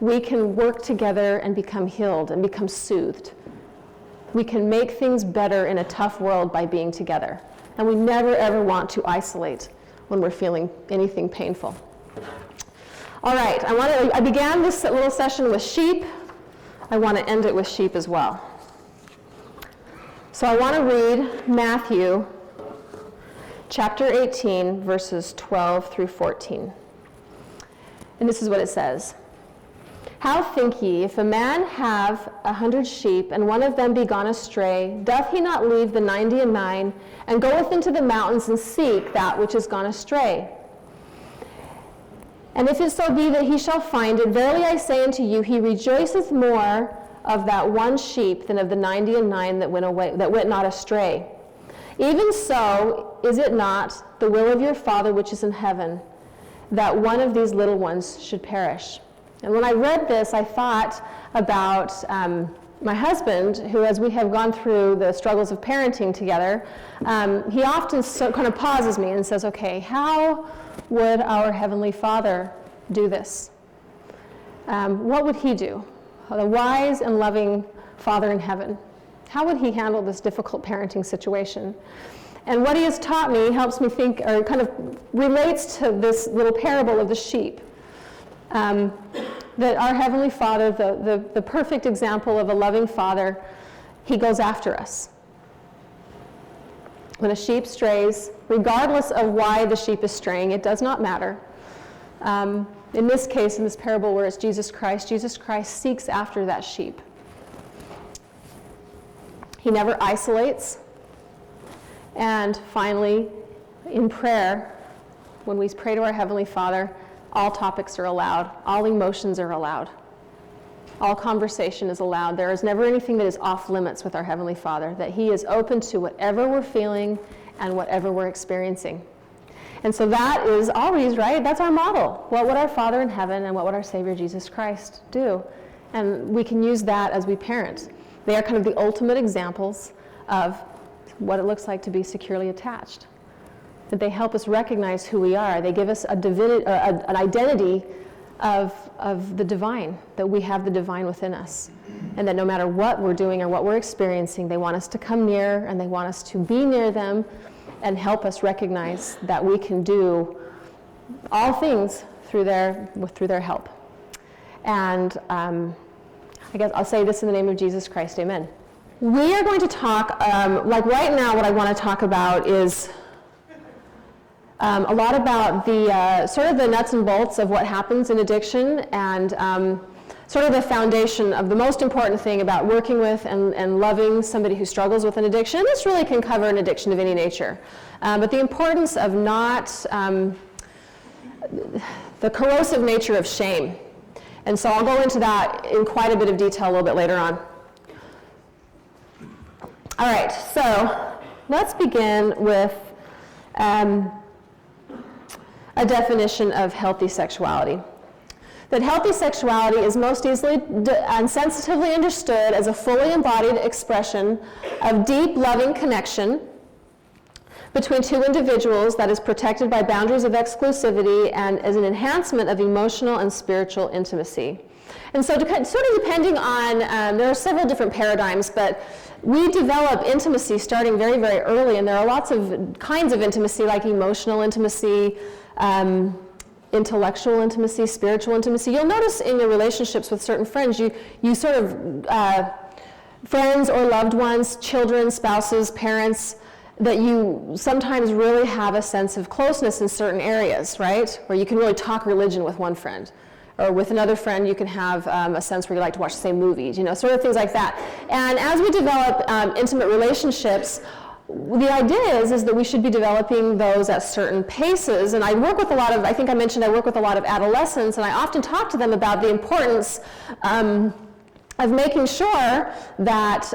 we can work together and become healed and become soothed. We can make things better in a tough world by being together. And we never ever want to isolate when we're feeling anything painful. All right, I began this little session with sheep. I want to end it with sheep as well. So I want to read Matthew chapter 18, verses 12 through 14. And this is what it says. How think ye, if a man have 100 sheep, and one of them be gone astray, doth he not leave the 99, and goeth into the mountains, and seek that which is gone astray? And if it so be that he shall find it, verily I say unto you, he rejoiceth more of that one sheep than of the 99 that went not astray. Even so is it not the will of your Father which is in heaven, that one of these little ones should perish? And when I read this, I thought about my husband, who, as we have gone through the struggles of parenting together, he often kind of pauses me and says, okay, how would our Heavenly Father do this? What would he do? The wise and loving Father in heaven. How would he handle this difficult parenting situation? And what he has taught me helps me think, or kind of relates to this little parable of the sheep. That our Heavenly Father, the perfect example of a loving Father, he goes after us. When a sheep strays, regardless of why the sheep is straying, it does not matter. In this case, in this parable where it's Jesus Christ seeks after that sheep. He never isolates. And finally, in prayer, when we pray to our Heavenly Father, all topics are allowed, all emotions are allowed, all conversation is allowed. There is never anything that is off limits with our Heavenly Father, that he is open to whatever we're feeling and whatever we're experiencing. And so that is always, right? That's our model. What would our Father in heaven and what would our Savior Jesus Christ do? And we can use that as we parent. They are kind of the ultimate examples of what it looks like to be securely attached. That they help us recognize who we are. They give us an identity of the divine, that we have the divine within us. And that no matter what we're doing or what we're experiencing, they want us to come near and they want us to be near them and help us recognize that we can do all things through their help. And I guess I'll say this in the name of Jesus Christ, amen. We are going to talk, like right now what I want to talk about is a lot about the sort of the nuts and bolts of what happens in addiction and sort of the foundation of the most important thing about working with and loving somebody who struggles with an addiction. This really can cover an addiction of any nature. But the importance of not, the corrosive nature of shame. And so I'll go into that in quite a bit of detail a little bit later on. All right, so let's begin with a definition of healthy sexuality. That healthy sexuality is most easily and sensitively understood as a fully embodied expression of deep, loving connection between two individuals that is protected by boundaries of exclusivity and as an enhancement of emotional and spiritual intimacy. And so sort of depending on, there are several different paradigms, but we develop intimacy starting very, very early, and there are lots of kinds of intimacy, like emotional intimacy, intellectual intimacy, spiritual intimacy. You'll notice in your relationships with certain friends, you sort of, friends or loved ones, children, spouses, parents, that you sometimes really have a sense of closeness in certain areas, right? Where you can really talk religion with one friend. Or with another friend, you can have a sense where you like to watch the same movies, sort of things like that. And as we develop intimate relationships, the idea is that we should be developing those at certain paces. And I work with a lot of, I think I mentioned I work with a lot of adolescents, and I often talk to them about the importance of making sure that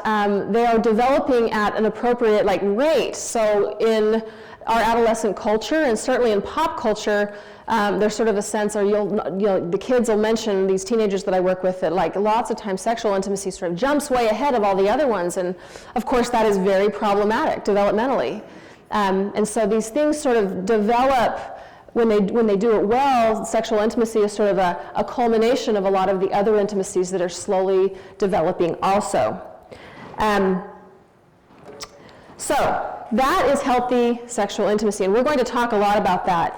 they are developing at an appropriate rate. So in our adolescent culture, and certainly in pop culture, there's sort of a sense, or the kids will mention, these teenagers that I work with, that lots of times sexual intimacy sort of jumps way ahead of all the other ones, and of course that is very problematic developmentally. And so these things sort of develop when they do it well. Sexual intimacy is sort of a culmination of a lot of the other intimacies that are slowly developing also. So that is healthy sexual intimacy, and we're going to talk a lot about that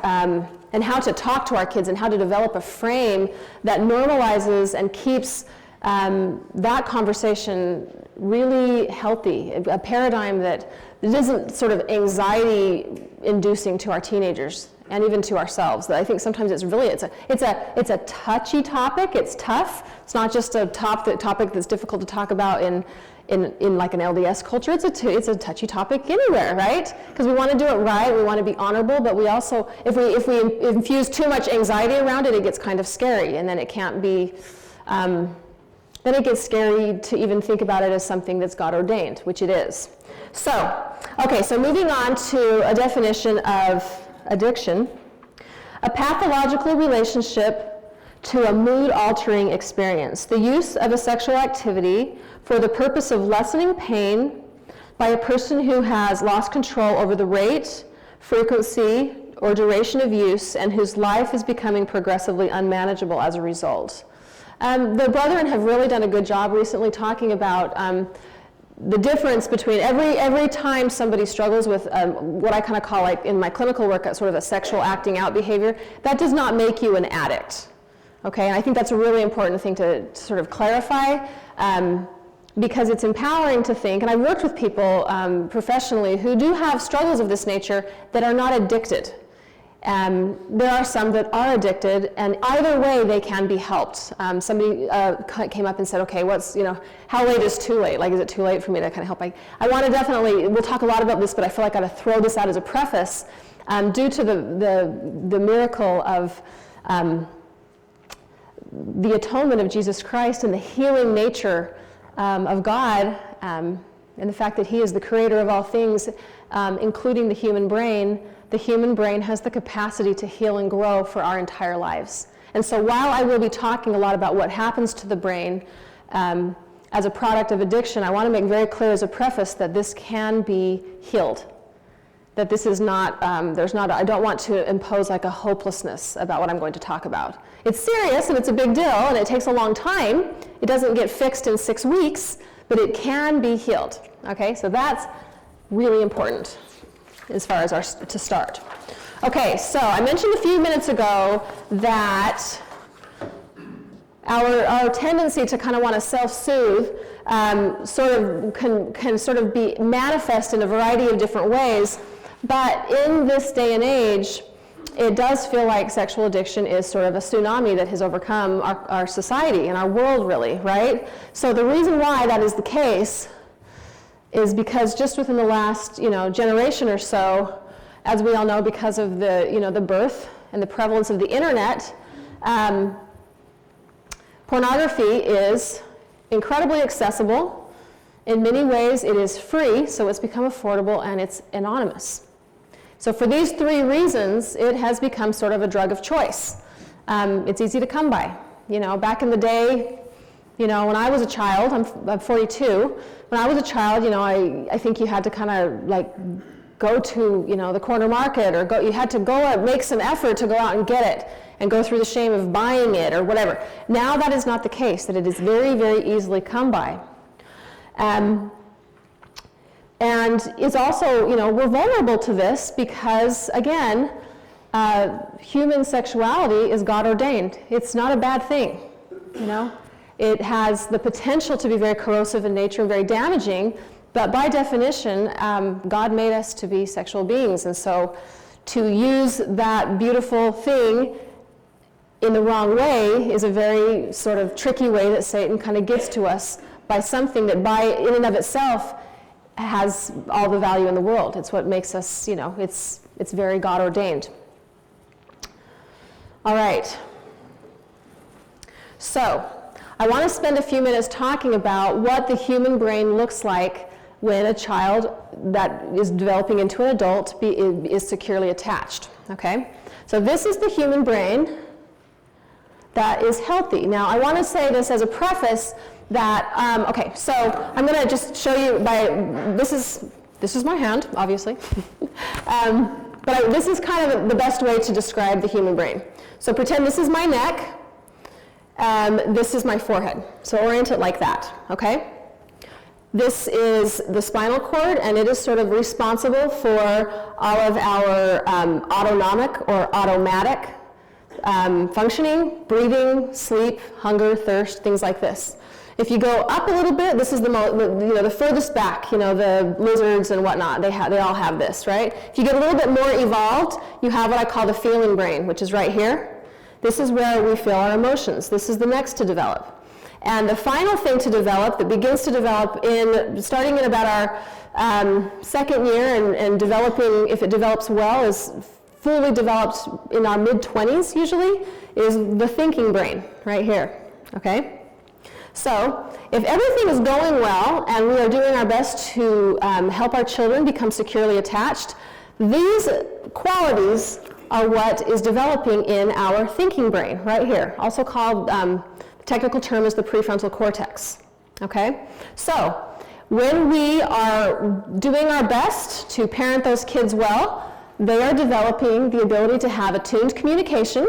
and how to talk to our kids and how to develop a frame that normalizes and keeps that conversation really healthy, a paradigm that isn't sort of anxiety-inducing to our teenagers and even to ourselves. That I think sometimes it's a touchy topic. It's tough. It's not just a topic that's difficult to talk about in like an LDS culture. It's a touchy topic anywhere, right? Because we want to do it right. We want to be honorable, but we also, if we infuse too much anxiety around it, it gets kind of scary, and then it can't be. Then it gets scary to even think about it as something that's God ordained, which it is. So moving on to a definition of addiction: a pathological relationship to a mood-altering experience, the use of a sexual activity for the purpose of lessening pain by a person who has lost control over the rate, frequency, or duration of use and whose life is becoming progressively unmanageable as a result. The Brethren have really done a good job recently talking about the difference between every time somebody struggles with what I kind of call, like in my clinical work, sort of a sexual acting out behavior, that does not make you an addict. Okay, and I think that's a really important thing to sort of clarify, because it's empowering to think, and I've worked with people professionally who do have struggles of this nature that are not addicted. There are some that are addicted, and either way they can be helped. Somebody came up and said, okay, how late is too late? Like, is it too late for me to kind of help? I want to definitely, we'll talk a lot about this, but I feel like I got to throw this out as a preface. Due to the miracle of the atonement of Jesus Christ and the healing nature of God, and the fact that He is the creator of all things, including the human brain has the capacity to heal and grow for our entire lives. And so while I will be talking a lot about what happens to the brain as a product of addiction, I want to make very clear as a preface that this can be healed. That this is not, I don't want to impose like a hopelessness about what I'm going to talk about. It's serious and it's a big deal and it takes a long time. It doesn't get fixed in 6 weeks, but it can be healed. Okay, so that's really important as far as to start. Okay, so I mentioned a few minutes ago that our tendency to kind of want to self-soothe can sort of be manifest in a variety of different ways. But in this day and age, it does feel like sexual addiction is sort of a tsunami that has overcome our society and our world, really, right? So the reason why that is the case is because just within the last, generation or so, as we all know, because of the birth and the prevalence of the internet, pornography is incredibly accessible. In many ways, it is free, so it's become affordable and it's anonymous. So for these 3 reasons, it has become sort of a drug of choice. It's easy to come by. Back in the day, when I was a child, I'm 42, when I was a child, I think you had to kind of like go to, the corner market, or you had to go out, make some effort to go out and get it, and go through the shame of buying it or whatever. Now that is not the case, that it is very, very easily come by. And it's also, we're vulnerable to this because, again, human sexuality is God ordained. It's not a bad thing, It has the potential to be very corrosive in nature and very damaging, but by definition, God made us to be sexual beings. And so to use that beautiful thing in the wrong way is a very sort of tricky way that Satan kind of gets to us by something that in and of itself has all the value in the world. It's what makes us, it's very God ordained. All right. So I want to spend a few minutes talking about what the human brain looks like when a child that is developing into an adult is securely attached. Okay? So this is the human brain that is healthy. Now I want to say this as a preface that, okay, so I'm going to just show you this is my hand, obviously, but this is kind of the best way to describe the human brain. So pretend this is my neck, this is my forehead. So orient it like that, okay? This is the spinal cord, and it is sort of responsible for all of our autonomic or automatic functioning, breathing, sleep, hunger, thirst, things like this. If you go up a little bit, this is the furthest back, the lizards and whatnot, they all have this, right? If you get a little bit more evolved, you have what I call the feeling brain, which is right here. This is where we feel our emotions. This is the next to develop. And the final thing to develop, that begins to develop starting in about our second year and developing, if it develops well, is fully developed in our mid-20s usually, is the thinking brain, right here, okay? So, if everything is going well and we are doing our best to help our children become securely attached, these qualities are what is developing in our thinking brain, right here, also called, the technical term is the prefrontal cortex, okay? So, when we are doing our best to parent those kids well, they are developing the ability to have attuned communication.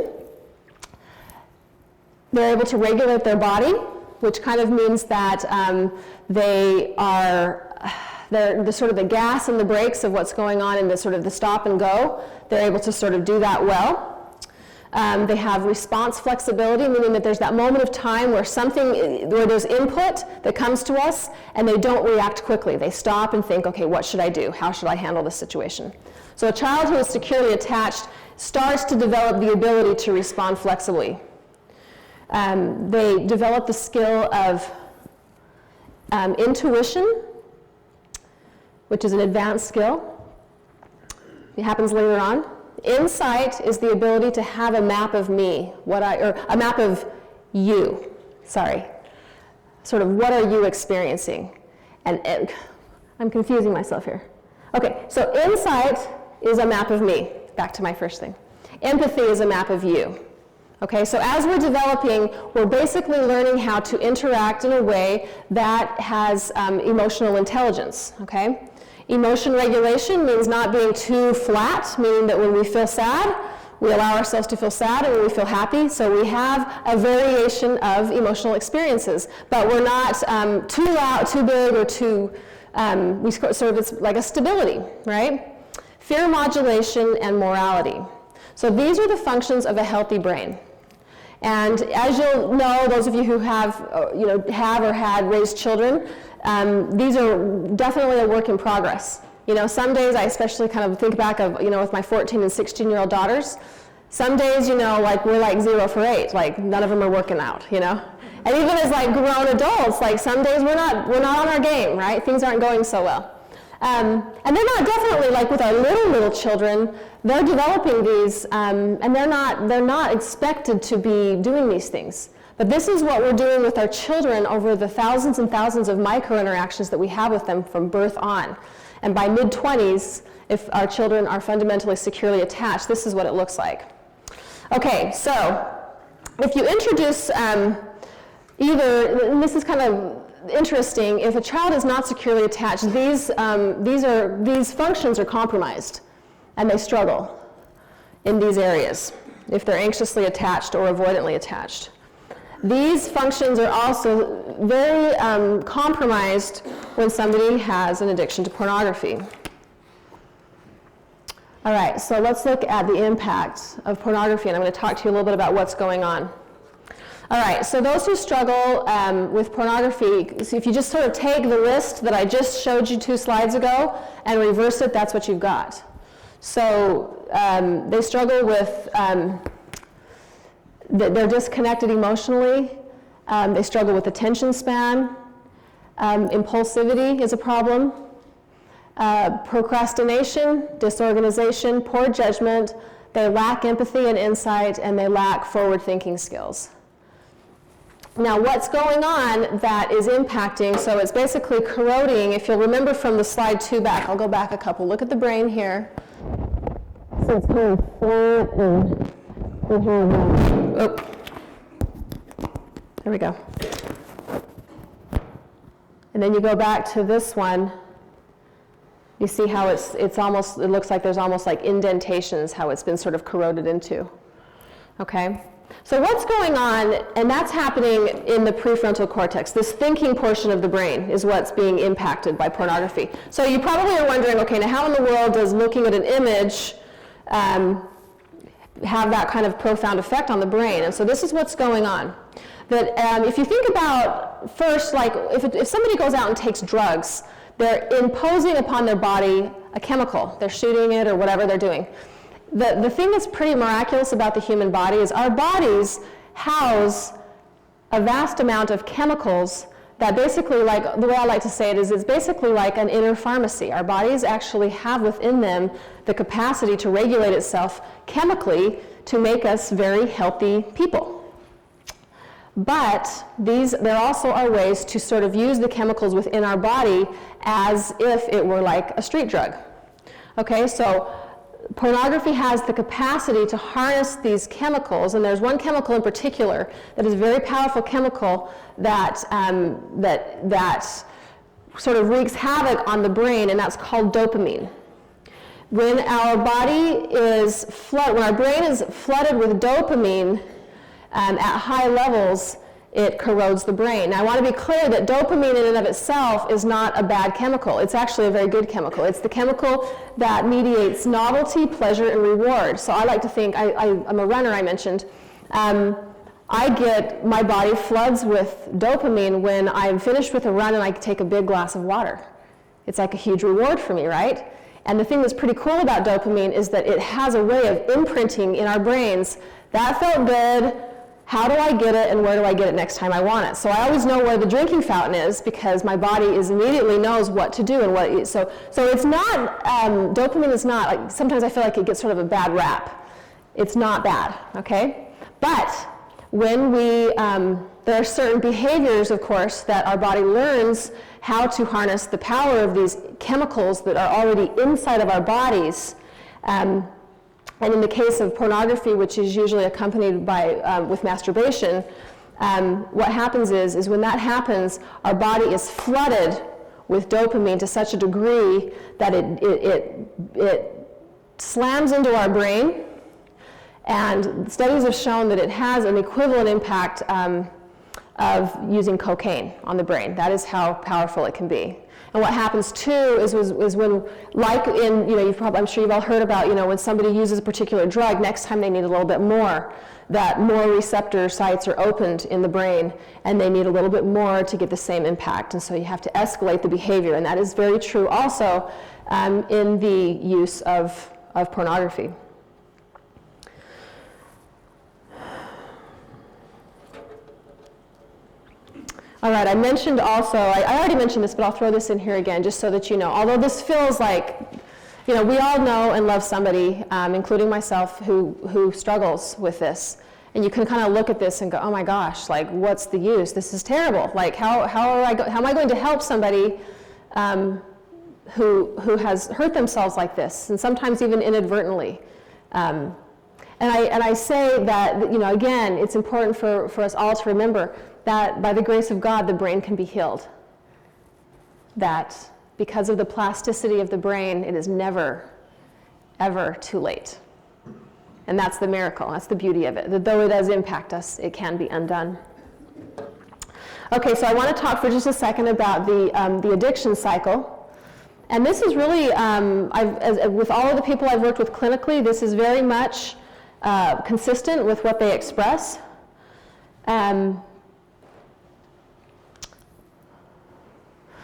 They're able to regulate their body, which kind of means that they're the sort of the gas and the brakes of what's going on in the sort of the stop and go. They're able to sort of do that well. They have response flexibility, meaning that there's that moment of time where there's input that comes to us, and they don't react quickly. They stop and think, okay, what should I do? How should I handle this situation? So a child who is securely attached starts to develop the ability to respond flexibly. They develop the skill of intuition, which is an advanced skill. It happens later on. Insight is the ability to have a map of me, or a map of you, sort of what are you experiencing? And I'm confusing myself here. Okay, so insight is a map of me, back to my first thing. Empathy is a map of you. Okay, so as we're developing, we're basically learning how to interact in a way that has emotional intelligence, okay? Emotion regulation means not being too flat, meaning that when we feel sad, we allow ourselves to feel sad, and when we feel happy, so we have a variation of emotional experiences, but we're not too loud, too big, or too, it's like a stability, right? Fear modulation and morality. So these are the functions of a healthy brain. And as you'll know, those of you who have or had raised children, these are definitely a work in progress. Some days I especially kind of think back of, with my 14 and 16-year-old daughters, some days, we're like 0 for 8, like none of them are working out, And even as like grown adults, like some days we're not on our game, right? Things aren't going so well. And they're not definitely like with our little children, they're developing these, and they're not expected to be doing these things. But this is what we're doing with our children over the thousands and thousands of micro-interactions that we have with them from birth on. And by mid-20s, if our children are fundamentally securely attached, this is what it looks like. Okay, so if you introduce and this is kind of interesting, if a child is not securely attached, these functions are compromised, and they struggle in these areas if they're anxiously attached or avoidantly attached. These functions are also very compromised when somebody has an addiction to pornography. All right, so let's look at the impact of pornography, and I'm going to talk to you a little bit about what's going on. All right, so those who struggle with pornography, so if you just sort of take the list that I just showed you 2 slides ago and reverse it, that's what you've got. So they struggle with, they're disconnected emotionally, they struggle with attention span, impulsivity is a problem, procrastination, disorganization, poor judgment, they lack empathy and insight, and they lack forward-thinking skills. Now, what's going on that is impacting, so it's basically corroding, if you'll remember from the slide 2 back, I'll go back a couple, look at the brain here. So it's kind of flat and we have, there we go. And then you go back to this one, you see how it looks like there's almost like indentations, how it's been sort of corroded into, okay? So what's going on, and that's happening in the prefrontal cortex. This thinking portion of the brain is what's being impacted by pornography. So you probably are wondering, okay, now how in the world does looking at an image have that kind of profound effect on the brain? And so this is what's going on. That if you think about first, like if somebody goes out and takes drugs, they're imposing upon their body a chemical. They're shooting it or whatever they're doing. The thing that's pretty miraculous about the human body is our bodies house a vast amount of chemicals that basically, like the way I like to say it is, it's basically like an inner pharmacy. Our bodies actually have within them the capacity to regulate itself chemically to make us very healthy people. But there also are ways to sort of use the chemicals within our body as if it were like a street drug. Okay, so pornography has the capacity to harness these chemicals, and there's one chemical in particular that is a very powerful chemical that sort of wreaks havoc on the brain, and that's called dopamine. When our body is when our brain is flooded with dopamine at high levels, it corrodes the brain. Now, I want to be clear that dopamine in and of itself is not a bad chemical. It's actually a very good chemical. It's the chemical that mediates novelty, pleasure, and reward. So I like to think, I'm a runner, I mentioned. My body floods with dopamine when I'm finished with a run and I take a big glass of water. It's like a huge reward for me, right? And the thing that's pretty cool about dopamine is that it has a way of imprinting in our brains. That felt good. How do I get it, and where do I get it next time I want it? So I always know where the drinking fountain is because my body immediately knows what to do and what. So it's not dopamine is not like, sometimes I feel like it gets sort of a bad rap. It's not bad, okay? But when there are certain behaviors, of course, that our body learns how to harness the power of these chemicals that are already inside of our bodies. And in the case of pornography, which is usually accompanied by with masturbation, what happens is when that happens, our body is flooded with dopamine to such a degree that it slams into our brain. And studies have shown that it has an equivalent impact of using cocaine on the brain. That is how powerful it can be. And what happens too is when, like in, I'm sure you've all heard about, when somebody uses a particular drug, next time they need a little bit more, that more receptor sites are opened in the brain, and they need a little bit more to get the same impact. And so you have to escalate the behavior, and that is very true also in the use of pornography. All right, I mentioned also, I already mentioned this, but I'll throw this in here again just so that you know. Although this feels like, we all know and love somebody, including myself, who struggles with this. And you can kind of look at this and go, oh my gosh, like, what's the use? This is terrible. Like, how am I going to help somebody who has hurt themselves like this, and sometimes even inadvertently? And I say that, again, it's important for us all to remember that by the grace of God, the brain can be healed. That because of the plasticity of the brain, it is never, ever too late. And that's the miracle, that's the beauty of it, that though it does impact us, it can be undone. Okay, so I want to talk for just a second about the addiction cycle. And this is really, with all of the people I've worked with clinically, this is very much consistent with what they express.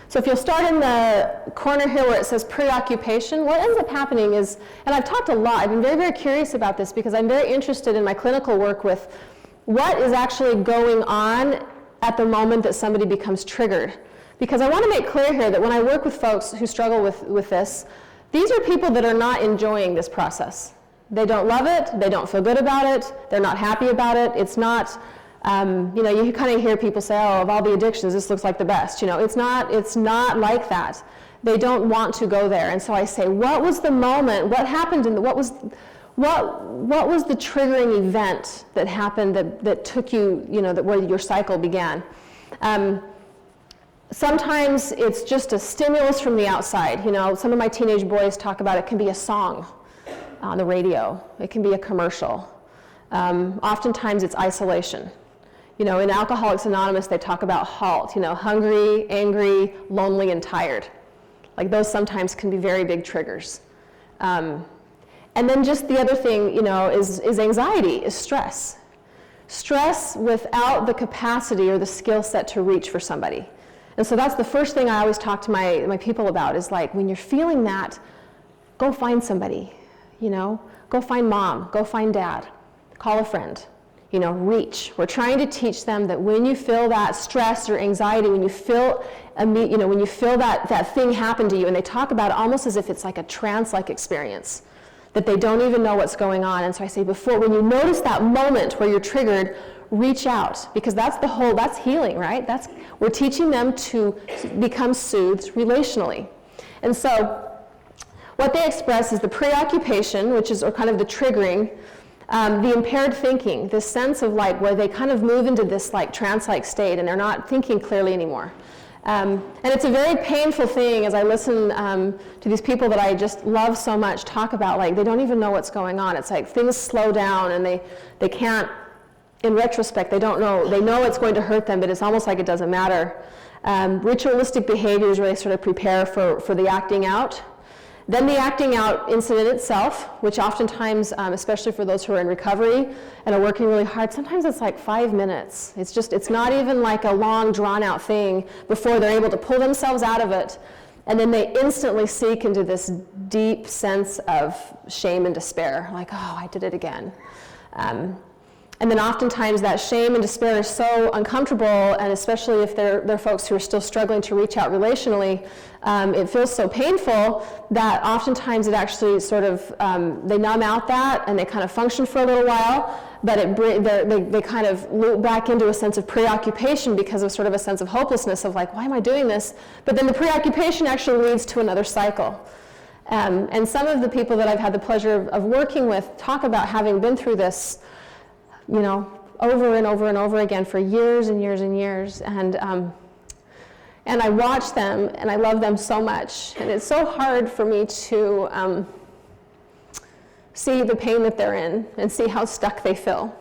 So if you'll start in the corner here where it says preoccupation, what ends up happening is, and I've talked a lot, I've been very, very curious about this because I'm very interested in my clinical work with what is actually going on at the moment that somebody becomes triggered. Because I want to make clear here that when I work with folks who struggle with this, these are people that are not enjoying this process. They don't love it, they don't feel good about it, they're not happy about it, it's not, you kind of hear people say, oh, of all the addictions, this looks like the best. It's not like that. They don't want to go there. And so I say, what was the moment, what happened, what was the triggering event that happened that took you, where your cycle began? Sometimes it's just a stimulus from the outside. Some of my teenage boys talk about it can be a song on the radio. It can be a commercial. Oftentimes it's isolation. In Alcoholics Anonymous, they talk about HALT, hungry, angry, lonely, and tired. Like those sometimes can be very big triggers. And then just the other thing, is anxiety, is stress. Stress without the capacity or the skill set to reach for somebody. And so that's the first thing I always talk to my people about is like, when you're feeling that, go find somebody, go find mom, go find dad, call a friend. Reach. We're trying to teach them that when you feel that stress or anxiety, when you feel, when you feel that thing happen to you, and they talk about it almost as if it's like a trance-like experience, that they don't even know what's going on. And so I say when you notice that moment where you're triggered, reach out, because that's healing, right? We're teaching them to become soothed relationally. And so what they express is the preoccupation, which is kind of the triggering, the impaired thinking, this sense of like where they kind of move into this like trance-like state and they're not thinking clearly anymore. And it's a very painful thing as I listen to these people that I just love so much talk about, like, they don't even know what's going on. It's like things slow down and they can't, in retrospect, they don't know. They know it's going to hurt them, but it's almost like it doesn't matter. Ritualistic behaviors really sort of prepare for the acting out. Then the acting out incident itself, which oftentimes, especially for those who are in recovery and are working really hard, sometimes it's like 5 minutes. It's not even like a long, drawn-out thing before they're able to pull themselves out of it. And then they instantly sink into this deep sense of shame and despair, like, oh, I did it again. And then oftentimes that shame and despair is so uncomfortable, and especially if they're folks who are still struggling to reach out relationally, it feels so painful that oftentimes it actually sort of, they numb out that and they kind of function for a little while, but they kind of loop back into a sense of preoccupation because of sort of a sense of hopelessness of like, why am I doing this? But then the preoccupation actually leads to another cycle. And some of the people that I've had the pleasure of working with talk about having been through this, you know, over and over and over again for years and years and years. And I watch them and I love them so much. And it's so hard for me to see the pain that they're in and see how stuck they feel.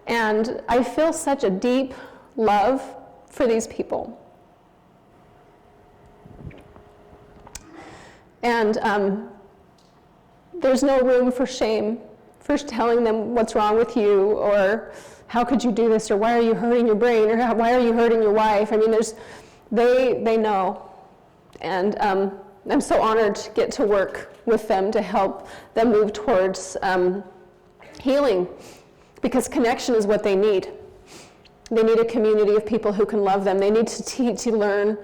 And I feel such a deep love for these people. And there's no room for shame for telling them what's wrong with you, or how could you do this, or why are you hurting your brain, or why are you hurting your wife? I mean, they know. And I'm so honored to get to work with them to help them move towards healing, because connection is what they need. They need a community of people who can love them. They need to learn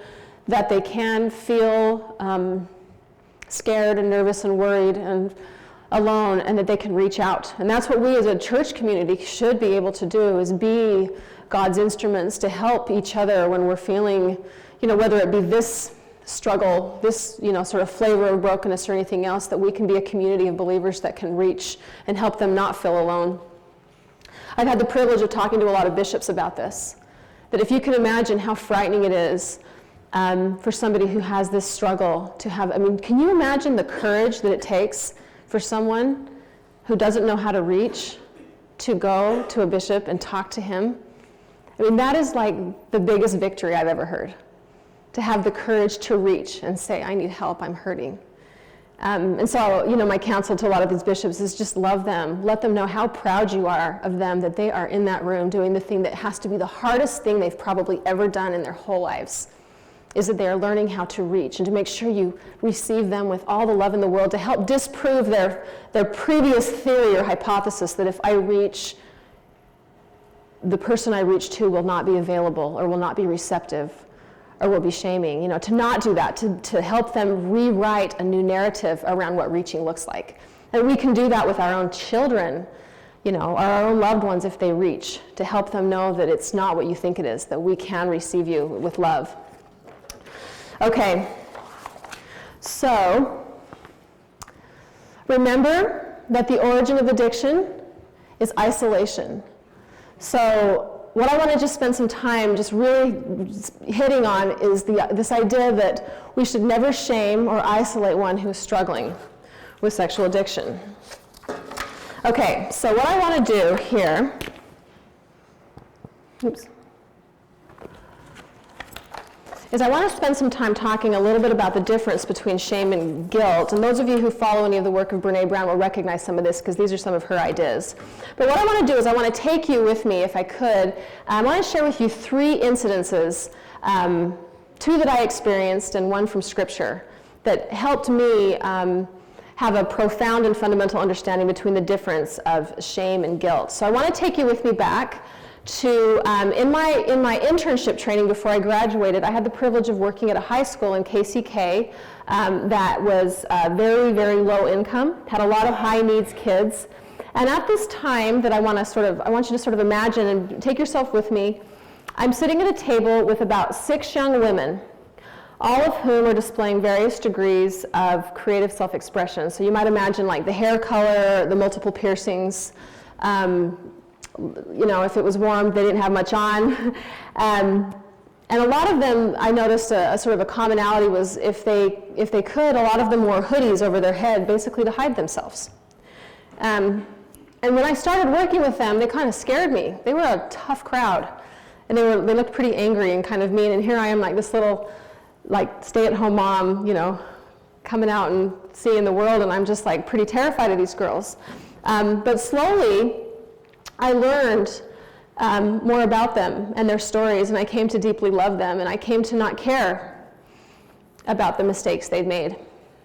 that they can feel scared and nervous and worried and alone, and that they can reach out. And that's what we as a church community should be able to do, is be God's instruments to help each other when we're feeling, you know, whether it be this struggle, this, you know, sort of flavor of brokenness or anything else, that we can be a community of believers that can reach and help them not feel alone. I've had the privilege of talking to a lot of bishops about this, that if you can imagine how frightening it is for somebody who has this struggle to have, I mean, can you imagine the courage that it takes for someone who doesn't know how to reach to go to a bishop and talk to him? I mean, that is like the biggest victory I've ever heard, to have the courage to reach and say, I need help, I'm hurting. And so, you know, my counsel to a lot of these bishops is just love them. Let them know how proud you are of them, that they are in that room doing the thing that has to be the hardest thing they've probably ever done in their whole lives, is that they are learning how to reach, and to make sure you receive them with all the love in the world to help disprove their previous theory or hypothesis that if I reach, the person I reach to will not be available or will not be receptive or will be shaming. You know, to not do that, to help them rewrite a new narrative around what reaching looks like. And we can do that with our own children, you know, our own loved ones if they reach, to help them know that it's not what you think it is, that we can receive you with love. Okay, so remember that the origin of addiction is isolation. So what I want to just spend some time just really hitting on is this idea that we should never shame or isolate one who is struggling with sexual addiction. Okay, so what I want to do here, is I want to spend some time talking a little bit about the difference between shame and guilt. And those of you who follow any of the work of Brene Brown will recognize some of this, because these are some of her ideas. But what I want to do is I want to take you with me, if I could. I want to share with you 3 incidences, 2 that I experienced and 1 from Scripture, that helped me have a profound and fundamental understanding between the difference of shame and guilt. So I want to take you with me back to, in my internship training before I graduated, I had the privilege of working at a high school in KCK that was very, very low income, had a lot of high needs kids. And at this time that I want you to sort of imagine and take yourself with me, I'm sitting at a table with about 6 young women, all of whom are displaying various degrees of creative self-expression. So you might imagine like the hair color, the multiple piercings, you know, if it was warm, they didn't have much on. And And a lot of them, I noticed a sort of a commonality was if they could, a lot of them wore hoodies over their head, basically to hide themselves. And when I started working with them, they kind of scared me. They were a tough crowd, and they looked pretty angry and kind of mean. And here I am, like this little, like stay-at-home mom, you know, coming out and seeing the world, and I'm just like pretty terrified of these girls. But slowly, I learned more about them and their stories, and I came to deeply love them, and I came to not care about the mistakes they'd made.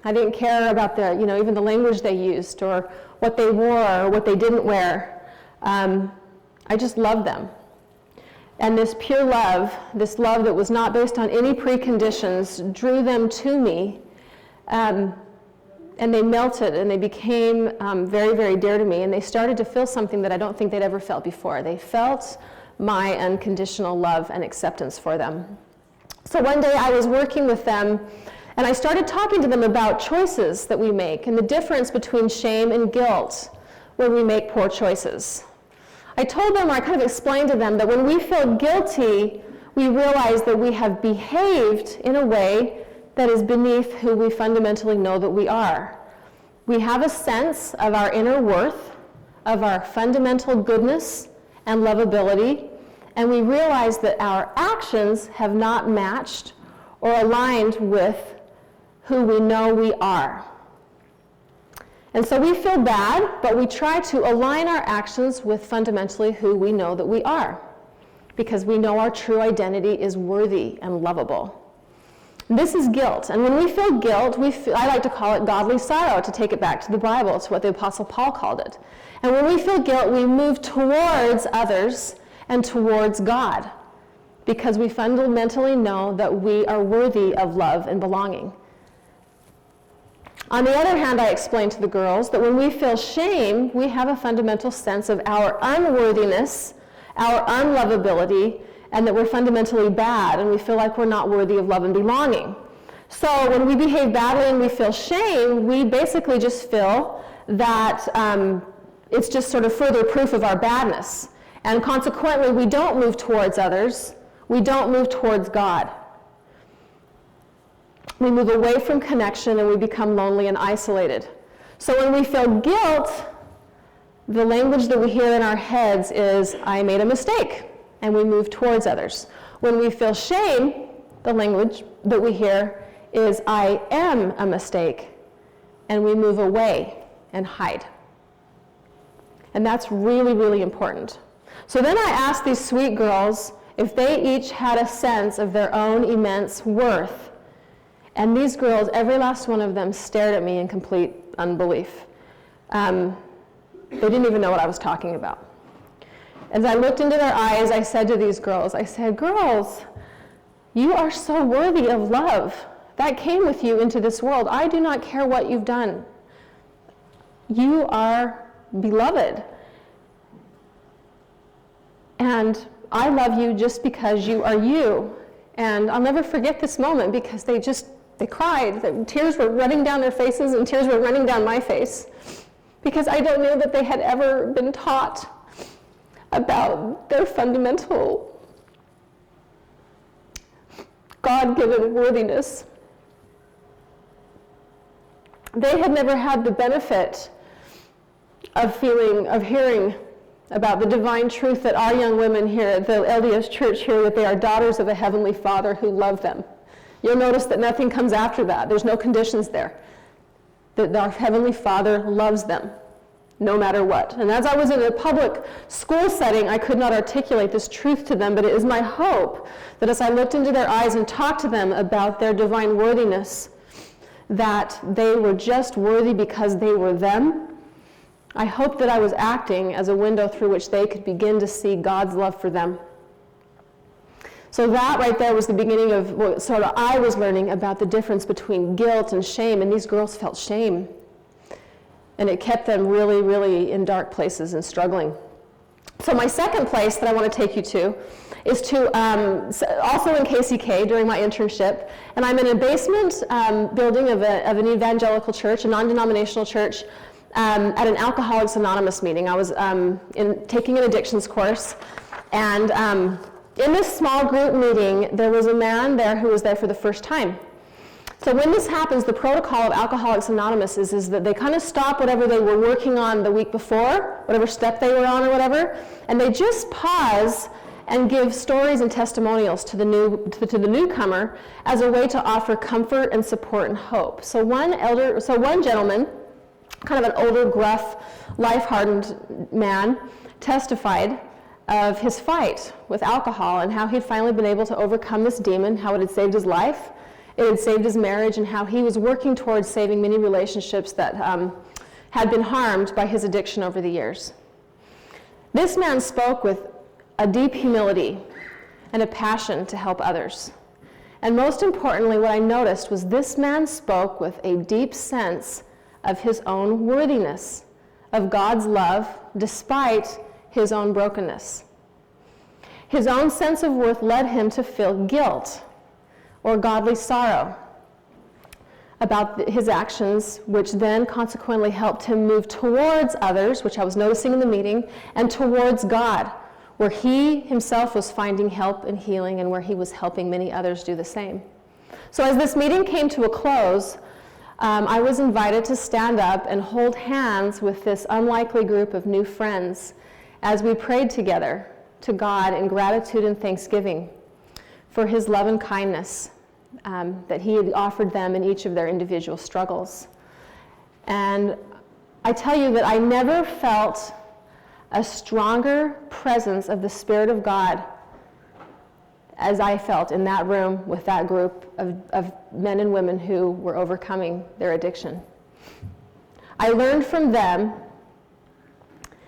I didn't care about the, you know, even the language they used or what they wore or what they didn't wear. I just loved them. And this pure love, this love that was not based on any preconditions, drew them to me, and they melted and they became very, very dear to me, and they started to feel something that I don't think they'd ever felt before. They felt my unconditional love and acceptance for them. So one day I was working with them, and I started talking to them about choices that we make and the difference between shame and guilt when we make poor choices. I told them, or I kind of explained to them, that when we feel guilty, we realize that we have behaved in a way that is beneath who we fundamentally know that we are. We have a sense of our inner worth, of our fundamental goodness and lovability, and we realize that our actions have not matched or aligned with who we know we are. And so we feel bad, but we try to align our actions with fundamentally who we know that we are, because we know our true identity is worthy and lovable. This is guilt, and when we feel guilt, I like to call it godly sorrow, to take it back to the Bible. It's what the Apostle Paul called it. And when we feel guilt, we move towards others and towards God, because we fundamentally know that we are worthy of love and belonging. On the other hand, I explained to the girls that when we feel shame, we have a fundamental sense of our unworthiness, our unlovability, and that we're fundamentally bad, and we feel like we're not worthy of love and belonging. So when we behave badly and we feel shame, we basically just feel that it's just sort of further proof of our badness. And consequently, we don't move towards others. We don't move towards God. We move away from connection, and we become lonely and isolated. So when we feel guilt, the language that we hear in our heads is, I made a mistake, and we move towards others. When we feel shame, the language that we hear is, I am a mistake, and we move away and hide. And that's really, really important. So then I asked these sweet girls if they each had a sense of their own immense worth. And these girls, every last one of them, stared at me in complete unbelief. They didn't even know what I was talking about. As I looked into their eyes, I said to these girls, I said, girls, you are so worthy of love. That came with you into this world. I do not care what you've done. You are beloved. And I love you just because you are you. And I'll never forget this moment, because they cried. The tears were running down their faces, and tears were running down my face, because I don't know that they had ever been taught about their fundamental God-given worthiness. They had never had the benefit of hearing about the divine truth that our young women here at the LDS Church hear, that they are daughters of a Heavenly Father who loves them. You'll notice that nothing comes after that. There's no conditions there. That our Heavenly Father loves them, no matter what. And as I was in a public school setting, I could not articulate this truth to them, but it is my hope that as I looked into their eyes and talked to them about their divine worthiness, that they were just worthy because they were them. I hope that I was acting as a window through which they could begin to see God's love for them. So that right there was the beginning of what sort of I was learning about the difference between guilt and shame, and these girls felt shame. And it kept them really, really in dark places and struggling. So my second place that I want to take you to is to, also in KCK during my internship, and I'm in a basement building of an evangelical church, a non-denominational church, at an Alcoholics Anonymous meeting. I was taking an addictions course, and In this small group meeting, there was a man there who was there for the first time. So when this happens, the protocol of Alcoholics Anonymous is that they kind of stop whatever they were working on the week before, whatever step they were on or whatever, and they just pause and give stories and testimonials to the newcomer as a way to offer comfort and support and hope. So one gentleman, kind of an older, gruff, life-hardened man, testified of his fight with alcohol and how he'd finally been able to overcome this demon, how it had saved his life, it had saved his marriage, and how he was working towards saving many relationships that had been harmed by his addiction over the years. This man spoke with a deep humility and a passion to help others. And most importantly, what I noticed was this man spoke with a deep sense of his own worthiness, of God's love, despite his own brokenness. His own sense of worth led him to feel guilt or godly sorrow about his actions, which then consequently helped him move towards others, which I was noticing in the meeting, and towards God, where he himself was finding help and healing and where he was helping many others do the same. So as this meeting came to a close, I was invited to stand up and hold hands with this unlikely group of new friends as we prayed together to God in gratitude and thanksgiving for his love and kindness that he had offered them in each of their individual struggles. And I tell you that I never felt a stronger presence of the Spirit of God as I felt in that room with that group of men and women who were overcoming their addiction. I learned from them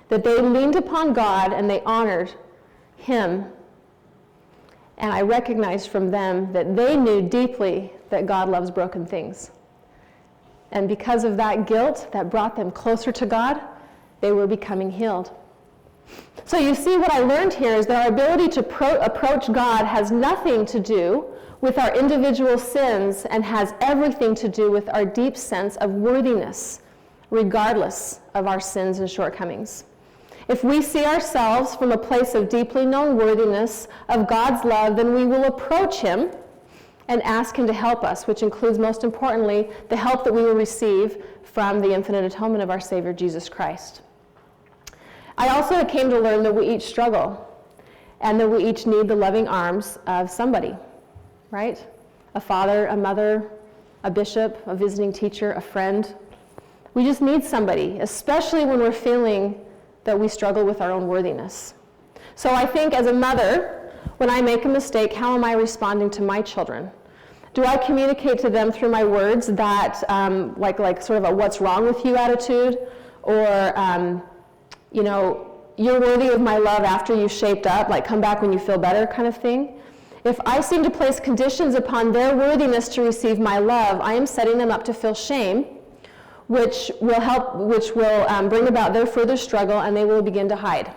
that they leaned upon God and they honored him. And I recognized from them that they knew deeply that God loves broken things. And because of that guilt that brought them closer to God, they were becoming healed. So you see, what I learned here is that our ability to approach God has nothing to do with our individual sins and has everything to do with our deep sense of worthiness, regardless of our sins and shortcomings. If we see ourselves from a place of deeply known worthiness of God's love, then we will approach him and ask him to help us, which includes, most importantly, the help that we will receive from the infinite atonement of our Savior, Jesus Christ. I also came to learn that we each struggle and that we each need the loving arms of somebody, right? A father, a mother, a bishop, a visiting teacher, a friend. We just need somebody, especially when we're feeling that we struggle with our own worthiness. So I think as a mother, when I make a mistake, how am I responding to my children? Do I communicate to them through my words that, like sort of a what's wrong with you attitude, or, you're worthy of my love after you've shaped up, like come back when you feel better kind of thing? If I seem to place conditions upon their worthiness to receive my love, I am setting them up to feel shame, which will bring about their further struggle, and they will begin to hide.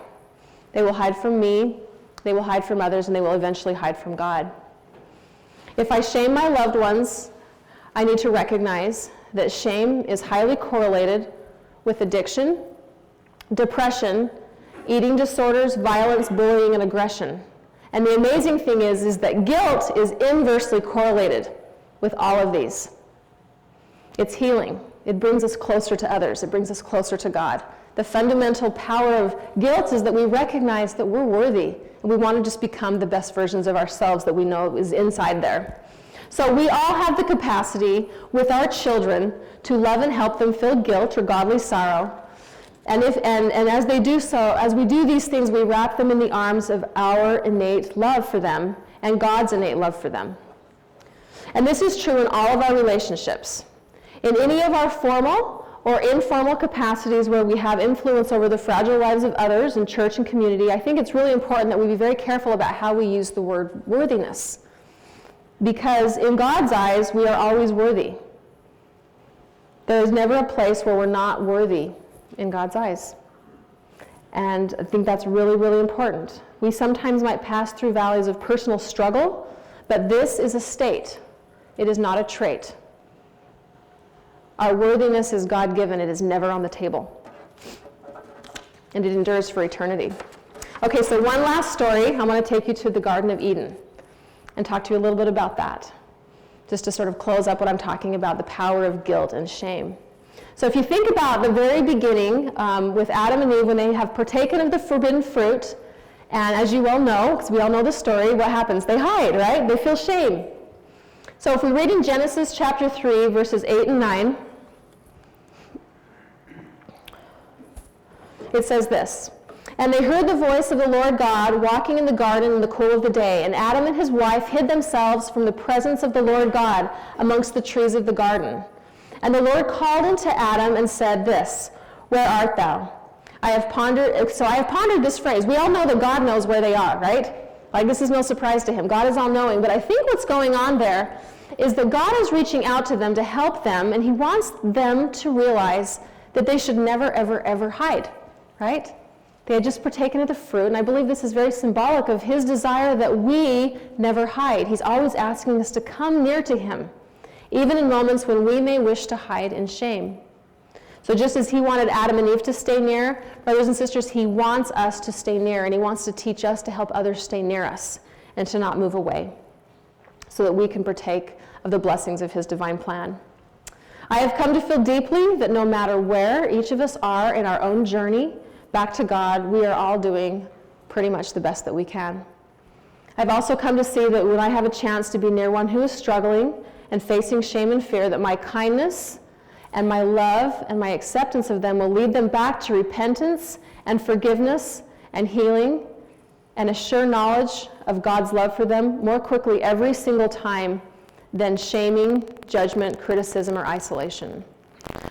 They will hide from me, they will hide from others, and they will eventually hide from God. If I shame my loved ones, I need to recognize that shame is highly correlated with addiction, depression, eating disorders, violence, bullying, and aggression. And the amazing thing is that guilt is inversely correlated with all of these. It's healing. It brings us closer to others. It brings us closer to God. The fundamental power of guilt is that we recognize that we're worthy, and we want to just become the best versions of ourselves that we know is inside there. So we all have the capacity with our children to love and help them feel guilt or godly sorrow. And as they do so, as we do these things, we wrap them in the arms of our innate love for them and God's innate love for them. And this is true in all of our relationships. In any of our formal or informal capacities where we have influence over the fragile lives of others in church and community, I think it's really important that we be very careful about how we use the word worthiness. Because in God's eyes, we are always worthy. There is never a place where we're not worthy in God's eyes. And I think that's really, really important. We sometimes might pass through valleys of personal struggle, but this is a state. It is not a trait. Our worthiness is God-given. It is never on the table. And it endures for eternity. Okay, so one last story. I want to take you to the Garden of Eden and talk to you a little bit about that, just to sort of close up what I'm talking about, the power of guilt and shame. So if you think about the very beginning with Adam and Eve, when they have partaken of the forbidden fruit, and as you well know, because we all know the story, what happens? They hide, right? They feel shame. So if we read in Genesis chapter 3, verses 8 and 9, it says this, "And they heard the voice of the Lord God walking in the garden in the cool of the day, and Adam and his wife hid themselves from the presence of the Lord God amongst the trees of the garden. And the Lord called unto Adam and said this, Where art thou? I have pondered this phrase. We all know that God knows where they are, right? Like, this is no surprise to him. God is all-knowing. But I think what's going on there is that God is reaching out to them to help them, and he wants them to realize that they should never, ever, ever hide, right? They had just partaken of the fruit, and I believe this is very symbolic of his desire that we never hide. He's always asking us to come near to him, even in moments when we may wish to hide in shame. So just as he wanted Adam and Eve to stay near, brothers and sisters, he wants us to stay near, and he wants to teach us to help others stay near us and to not move away so that we can partake of the blessings of his divine plan. I have come to feel deeply that no matter where each of us are in our own journey back to God, we are all doing pretty much the best that we can. I've also come to see that when I have a chance to be near one who is struggling and facing shame and fear, that my kindness and my love and my acceptance of them will lead them back to repentance and forgiveness and healing and a sure knowledge of God's love for them more quickly every single time than shaming, judgment, criticism, or isolation.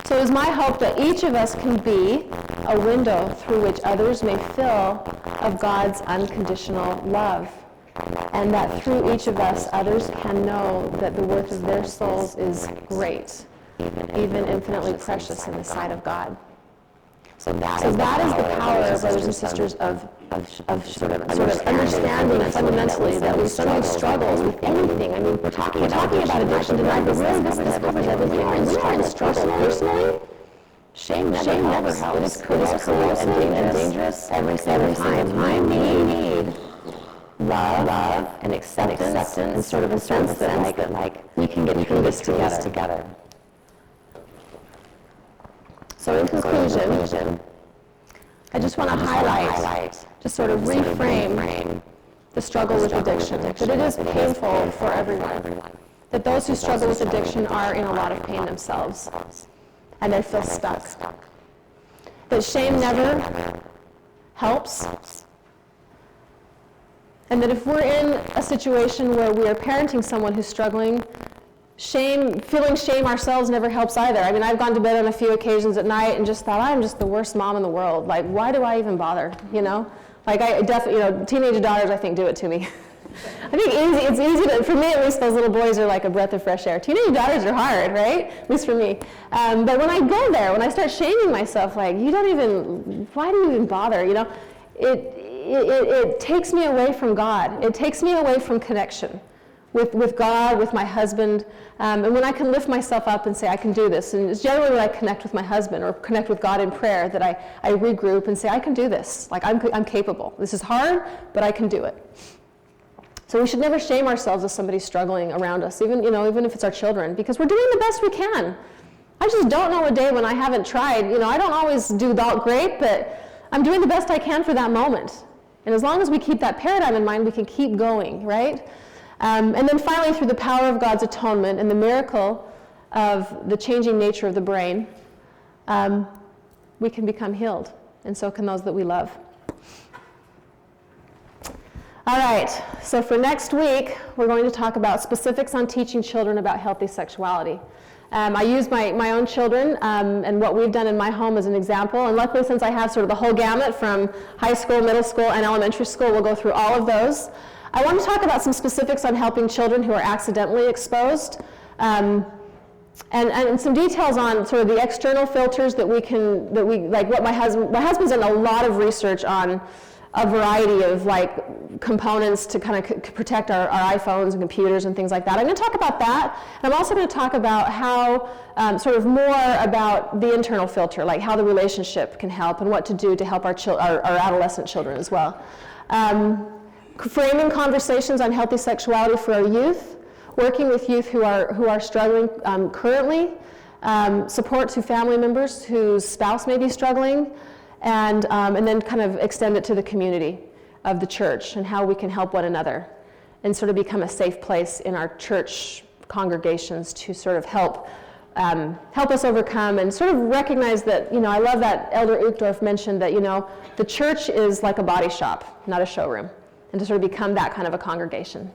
So it is my hope that each of us can be a window through which others may fill of God's unconditional love, and that through each of us, others can know that the worth of their souls is great, even infinitely precious in the sight of God. So that is the power, brothers and sisters, of sort of understanding fundamentally that we sometimes struggle with anything. I mean, we're talking about addiction tonight, but really this covers everything. And we are in struggle personally. Shame never helps. It is cruel and dangerous every single time. We need love and acceptance and sort of a sense that we can get through this together. So in conclusion, I just want to highlight, just sort of reframe the struggle with addiction, that it is painful for everyone, that those who struggle with addiction are in a lot of pain themselves, and they feel stuck, that shame never helps, and that if we're in a situation where we are parenting someone who's struggling, feeling shame ourselves never helps either. I mean, I've gone to bed on a few occasions at night and just thought, I'm just the worst mom in the world. Like, why do I even bother, Like, I definitely, teenage daughters, I think, do it to me. I think it's easy to, for me at least, those little boys are like a breath of fresh air. Teenage daughters are hard, right? At least for me. But when I go there, when I start shaming myself, like, why do you even bother, It takes me away from God. It takes me away from connection with God, with my husband, and when I can lift myself up and say, I can do this, and it's generally when I connect with my husband or connect with God in prayer that I regroup and say, I can do this, like I'm capable. This is hard, but I can do it. So we should never shame ourselves if somebody's struggling around us, even if it's our children, because we're doing the best we can. I just don't know a day when I haven't tried. I don't always do that great, but I'm doing the best I can for that moment. And as long as we keep that paradigm in mind, we can keep going, right? And then finally, through the power of God's atonement and the miracle of the changing nature of the brain, we can become healed, and so can those that we love. All right, so for next week, we're going to talk about specifics on teaching children about healthy sexuality. I use my own children and what we've done in my home as an example, and luckily since I have sort of the whole gamut from high school, middle school, and elementary school, we'll go through all of those. I want to talk about some specifics on helping children who are accidentally exposed, and some details on sort of the external filters that we like what my husband's done a lot of research on a variety of like components to kind of protect our iPhones and computers and things like that. I'm going to talk about that, and I'm also going to talk about how, sort of more about the internal filter, like how the relationship can help and what to do to help our adolescent children as well. Framing conversations on healthy sexuality for our youth, working with youth who are struggling currently, support to family members whose spouse may be struggling, and then kind of extend it to the community of the church and how we can help one another and sort of become a safe place in our church congregations to sort of help us overcome and sort of recognize that, I love that Elder Uchtdorf mentioned that, the church is like a body shop, not a showroom, and to sort of become that kind of a congregation.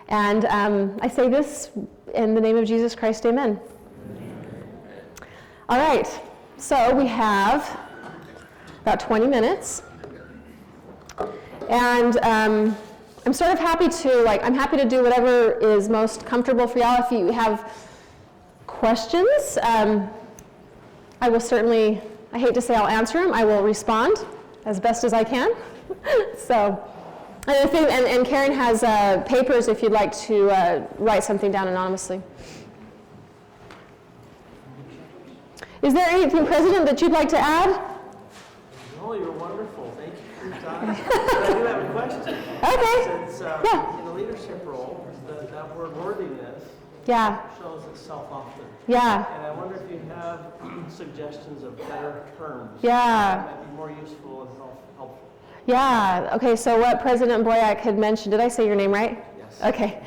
And I say this in the name of Jesus Christ, amen. All right, so we have about 20 minutes. And I'm sort of happy to do whatever is most comfortable for y'all. If you have questions, I will certainly, I hate to say I'll answer them, I will respond as best as I can. So, and Karen has papers if you'd like to write something down anonymously. Is there anything, President, that you'd like to add? No, you're wonderful. Thank you for your time. I do have a question. Okay. Since in the leadership role, that word worthiness shows itself often. Yeah. And I wonder if you have suggestions of better terms that might be more useful and helpful. Yeah. Okay, so what President Boyack had mentioned, did I say your name right? Yes. Okay.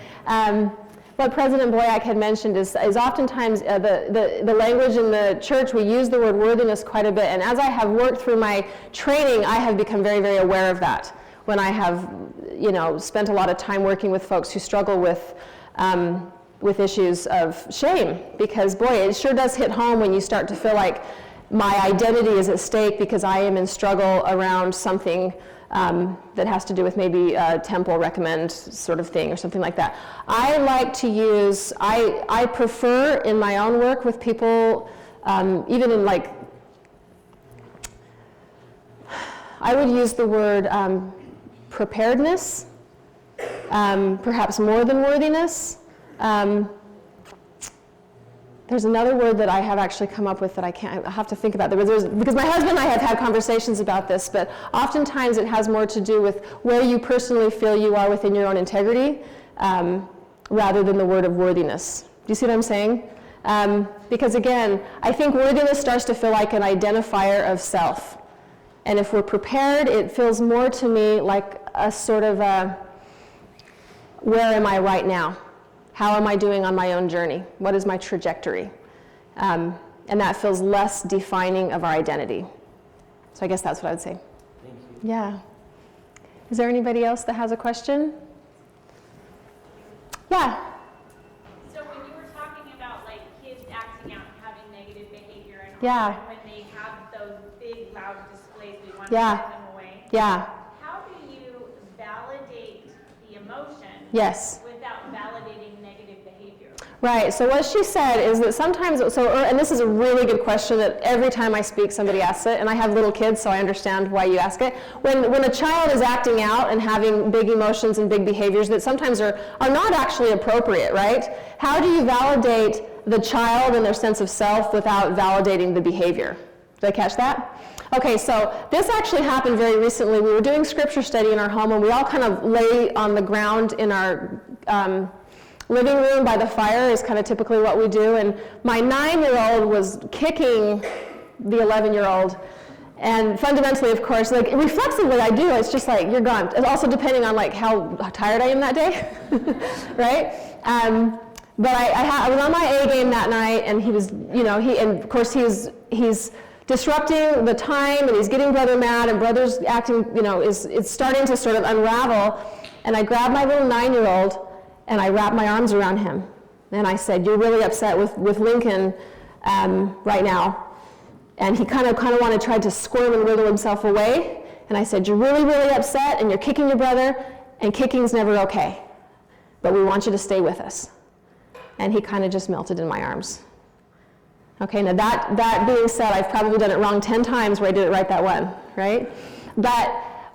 What President Boyack had mentioned is oftentimes the language in the church, we use the word worthiness quite a bit, and as I have worked through my training, I have become very, very aware of that when I have, spent a lot of time working with folks who struggle with issues of shame, because boy, it sure does hit home when you start to feel like my identity is at stake because I am in struggle around something that has to do with maybe a temple recommend sort of thing or something like that. I like to use, I prefer in my own work with people, even in like, I would use the word preparedness, perhaps more than worthiness. There's another word that I have actually come up with that I'll have to think about. Because my husband and I have had conversations about this, but oftentimes it has more to do with where you personally feel you are within your own integrity, rather than the word of worthiness. Do you see what I'm saying? Because again, I think worthiness starts to feel like an identifier of self. And if we're prepared, it feels more to me like a sort of where am I right now? How am I doing on my own journey? What is my trajectory? And that feels less defining of our identity. So I guess that's what I would say. Thank you. Yeah. Is there anybody else that has a question? Yeah. So when you were talking about like kids acting out and having negative behavior and Yeah. when they have those big loud displays, we want Yeah. to send them away. Yeah. How do you validate the emotion Yes. without validating negative behavior? Right, so what she said is that sometimes, and this is a really good question that every time I speak somebody asks it, and I have little kids so I understand why you ask it. When a child is acting out and having big emotions and big behaviors that sometimes are not actually appropriate, right? How do you validate the child and their sense of self without validating the behavior? Did I catch that? Okay, so this actually happened very recently. We were doing scripture study in our home, and we all kind of lay on the ground in our living room by the fire is kind of typically what we do. And my 9-year-old was kicking the 11-year-old. And fundamentally, of course, like reflexively I do, it's just like, you're gone. It's also depending on like how tired I am that day, right? But I was on my A game that night, and he was, and of course he's disrupting the time, and he's getting brother mad, and brother's acting, it's starting to sort of unravel. And I grabbed my little 9-year-old, and I wrapped my arms around him. And I said, you're really upset with Lincoln right now. And he kind of tried to squirm and wriggle himself away. And I said, you're really, really upset, and you're kicking your brother, and kicking's never okay. But we want you to stay with us. And he kind of just melted in my arms. Okay, now that being said, I've probably done it wrong 10 times where I did it right that one, right? But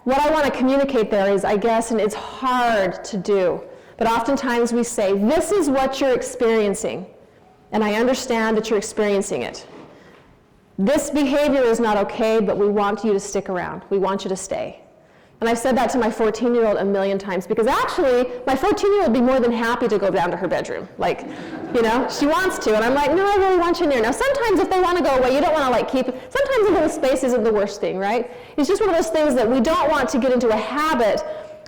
what I want to communicate there is, I guess, and it's hard to do, but oftentimes we say, this is what you're experiencing, and I understand that you're experiencing it. This behavior is not okay, but we want you to stick around. We want you to stay. And I've said that to my 14-year-old a million times, because actually, my 14-year-old would be more than happy to go down to her bedroom. Like, you know, she wants to, and I'm like, no, I really want you in there. Now, sometimes if they want to go away, you don't want to like keep, sometimes a little space isn't the worst thing, right? It's just one of those things that we don't want to get into a habit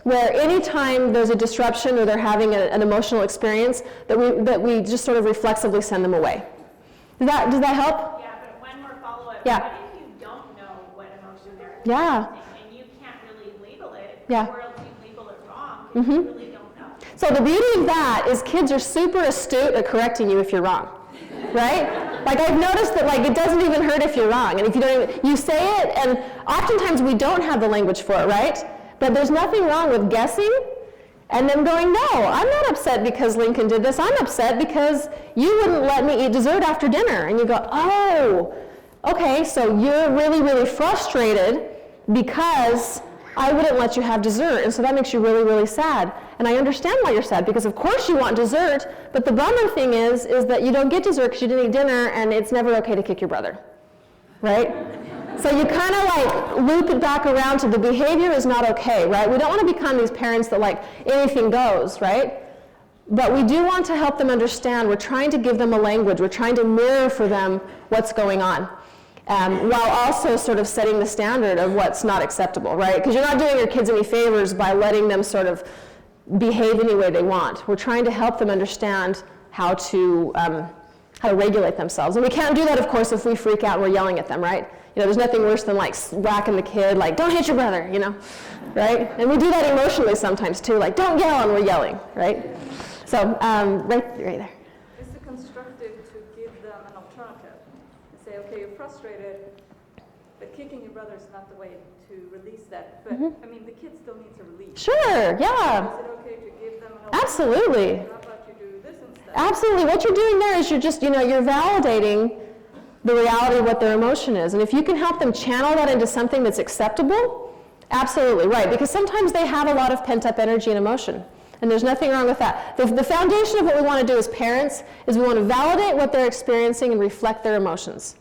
where anytime there's a disruption or they're having an emotional experience, that we just sort of reflexively send them away. Does that help? Yeah, but one more follow-up. Yeah. What if you don't know what emotion they're Yeah. experiencing and you can't really label it, Yeah. or else you label it wrong and you really don't know? So the beauty of that is kids are super astute at correcting you if you're wrong, right? Like I've noticed that like it doesn't even hurt if you're wrong, and if you don't even, you say it, and oftentimes we don't have the language for it, right? But there's nothing wrong with guessing and then going, no, I'm not upset because Lincoln did this, I'm upset because you wouldn't let me eat dessert after dinner. And you go, oh, okay, so you're really, really frustrated because I wouldn't let you have dessert, and so that makes you really, really sad. And I understand why you're sad, because of course you want dessert, but the bummer thing is that you don't get dessert because you didn't eat dinner, and it's never okay to kick your brother, right? So you kind of like loop it back around to the behavior is not okay, right? We don't want to become these parents that like anything goes, right? But we do want to help them understand. We're trying to give them a language. We're trying to mirror for them what's going on, while also sort of setting the standard of what's not acceptable, right? Because you're not doing your kids any favors by letting them sort of behave any way they want. We're trying to help them understand how to regulate themselves. And we can't do that, of course, if we freak out and we're yelling at them, right? You know, there's nothing worse than like whacking the kid, like, don't hit your brother, you know, right? And we do that emotionally sometimes too, like, don't yell, and we're yelling, right? So, right there. Is it constructive to give them an alternative? And say, okay, you're frustrated, but kicking your brother is not the way to release that. But, I mean, the kid still needs a release. Sure, yeah. Is it okay to give them an alternative? Absolutely. How about you do this instead? Absolutely. What you're doing there is you're just, you know, you're validating the reality of what their emotion is. And if you can help them channel that into something that's acceptable, absolutely right. Because sometimes they have a lot of pent-up energy and emotion. And there's nothing wrong with that. The foundation of what we want to do as parents is we want to validate what they're experiencing and reflect their emotions.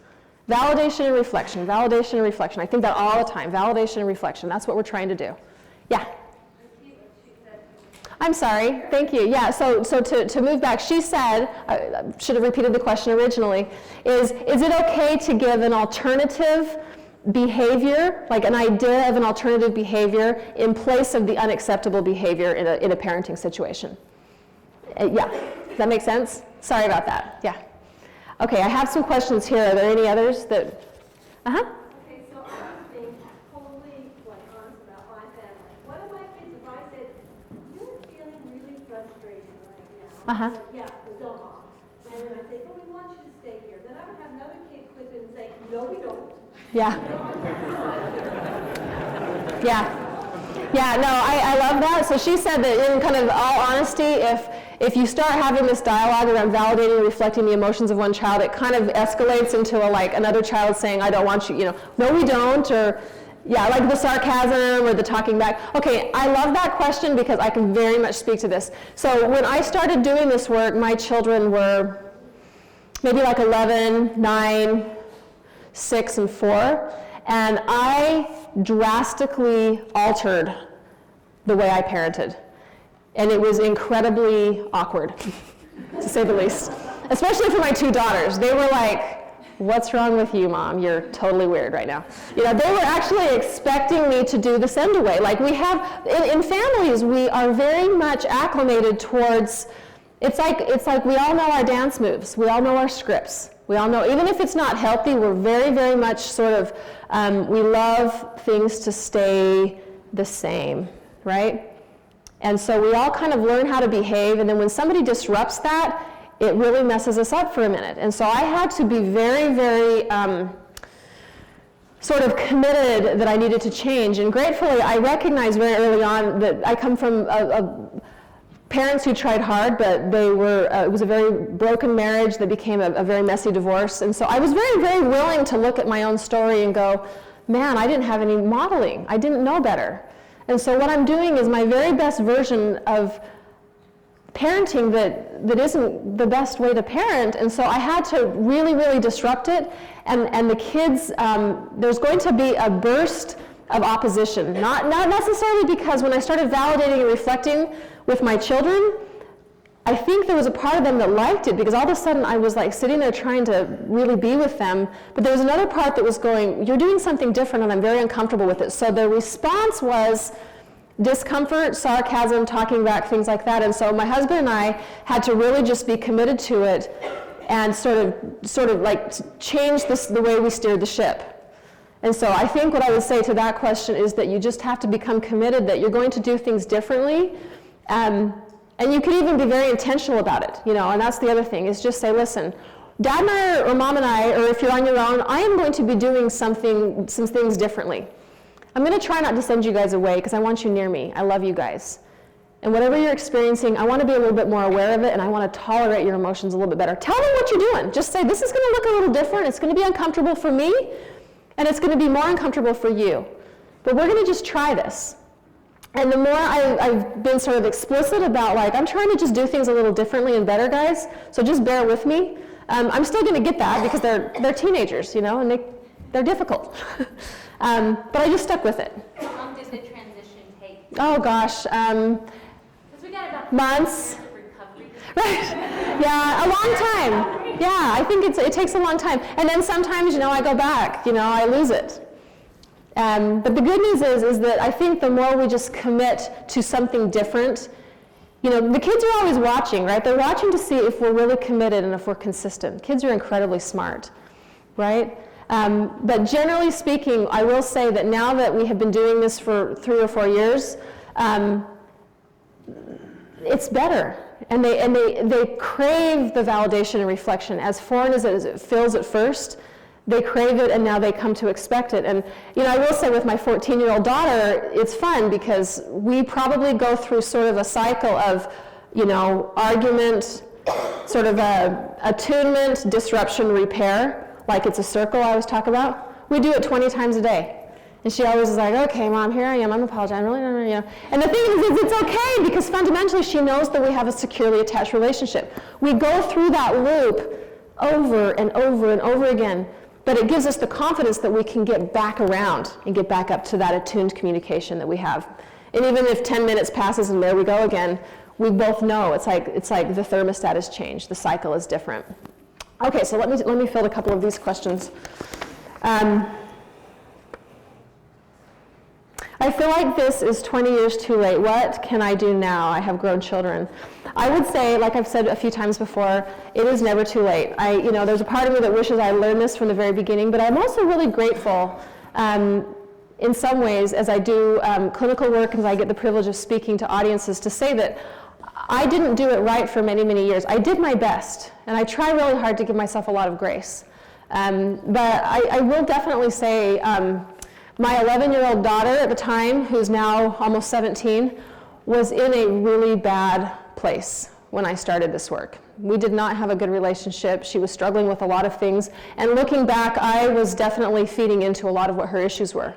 Validation and reflection, validation and reflection. I think that all the time, validation and reflection. That's what we're trying to do. Yeah? I'm sorry, thank you. Yeah, so to move back, she said, I should have repeated the question originally, is it okay to give an alternative behavior, like an idea of an alternative behavior in place of the unacceptable behavior in a parenting situation? Yeah, does that make sense? Sorry about that, yeah. Okay, I have some questions here. Are there any others that, Okay, so I was being totally honest about my family. One of my kids, if I said, you're feeling really frustrated right now. Yeah, so mom. And then I say, but we want you to stay here. Then I would have another kid clip in and say, no, we don't. yeah. Yeah. Yeah, no, I love that. So she said that in kind of all honesty, if you start having this dialogue around validating and reflecting the emotions of one child, it kind of escalates into another child saying, I don't want you, you know, no we don't, or yeah, like the sarcasm or the talking back. Okay, I love that question because I can very much speak to this. So when I started doing this work, my children were maybe like 11, 9, 6, and 4, and I drastically altered the way I parented. And it was incredibly awkward, to say the least. Especially for my 2 daughters. They were like, what's wrong with you, Mom? You're totally weird right now. You know, they were actually expecting me to do the send away. Like we have, in families, we are very much acclimated towards, it's like we all know our dance moves. We all know our scripts. We all know, even if it's not healthy, we're very, very much sort of, we love things to stay the same, right? And so we all kind of learn how to behave, and then when somebody disrupts that, it really messes us up for a minute. And so I had to be very, very sort of committed that I needed to change. And gratefully, I recognized very early on that I come from parents who tried hard, but they were, it was a very broken marriage that became a very messy divorce. And so I was very, very willing to look at my own story and go, man, I didn't have any modeling. I didn't know better. And so what I'm doing is my very best version of parenting that isn't the best way to parent, and so I had to really, really disrupt it, and the kids, there's going to be a burst of opposition, not necessarily because when I started validating and reflecting with my children, I think there was a part of them that liked it, because all of a sudden I was like sitting there trying to really be with them, but there was another part that was going, you're doing something different and I'm very uncomfortable with it. So the response was discomfort, sarcasm, talking back, things like that. And so my husband and I had to really just be committed to it and sort of like change the way we steered the ship. And so I think what I would say to that question is that you just have to become committed that you're going to do things differently. And you can even be very intentional about it, you know, and that's the other thing, is just say, listen, Dad and I, or Mom and I, or if you're on your own, I am going to be doing some things differently. I'm going to try not to send you guys away because I want you near me. I love you guys. And whatever you're experiencing, I want to be a little bit more aware of it, and I want to tolerate your emotions a little bit better. Tell them what you're doing. Just say, this is going to look a little different. It's going to be uncomfortable for me, and it's going to be more uncomfortable for you. But we're going to just try this. And the more I've been sort of explicit about, like, I'm trying to just do things a little differently and better, guys, so just bear with me. I'm still going to get that because they're teenagers, you know, and they're difficult. But I just stuck with it. How long did the transition take? Oh, gosh. Because we got about Months. years of recovery. Right. Yeah, a long time. Yeah, I think it takes a long time. And then sometimes, you know, I go back, you know, I lose it. But the good news is that I think the more we just commit to something different, you know, the kids are always watching, right? They're watching to see if we're really committed and if we're consistent. Kids are incredibly smart, right? But generally speaking, I will say that now that we have been doing this for 3 or 4 years, it's better. And they crave the validation and reflection. As foreign as it feels at first, they crave it, and now they come to expect it. And you know, I will say with my 14-year-old daughter, it's fun because we probably go through sort of a cycle of, you know, argument, sort of attunement, disruption, repair, like it's a circle I always talk about. We do it 20 times a day. And she always is like, okay, Mom, here I am, I'm apologizing, really, you know. And the thing is it's okay because fundamentally she knows that we have a securely attached relationship. We go through that loop over and over and over again. But it gives us the confidence that we can get back around and get back up to that attuned communication that we have. And even if 10 minutes passes and there we go again, we both know it's like the thermostat has changed. The cycle is different. Okay, so let me fill a couple of these questions. I feel like this is 20 years too late. What can I do now? I have grown children. I would say, like I've said a few times before, it is never too late. You know, there's a part of me that wishes I learned this from the very beginning, but I'm also really grateful in some ways as I do clinical work and as I get the privilege of speaking to audiences to say that I didn't do it right for many, many years. I did my best, and I try really hard to give myself a lot of grace. But I will definitely say my 11-year-old daughter at the time, who's now almost 17, was in a really bad place when I started this work. We did not have a good relationship. She was struggling with a lot of things. And looking back, I was definitely feeding into a lot of what her issues were.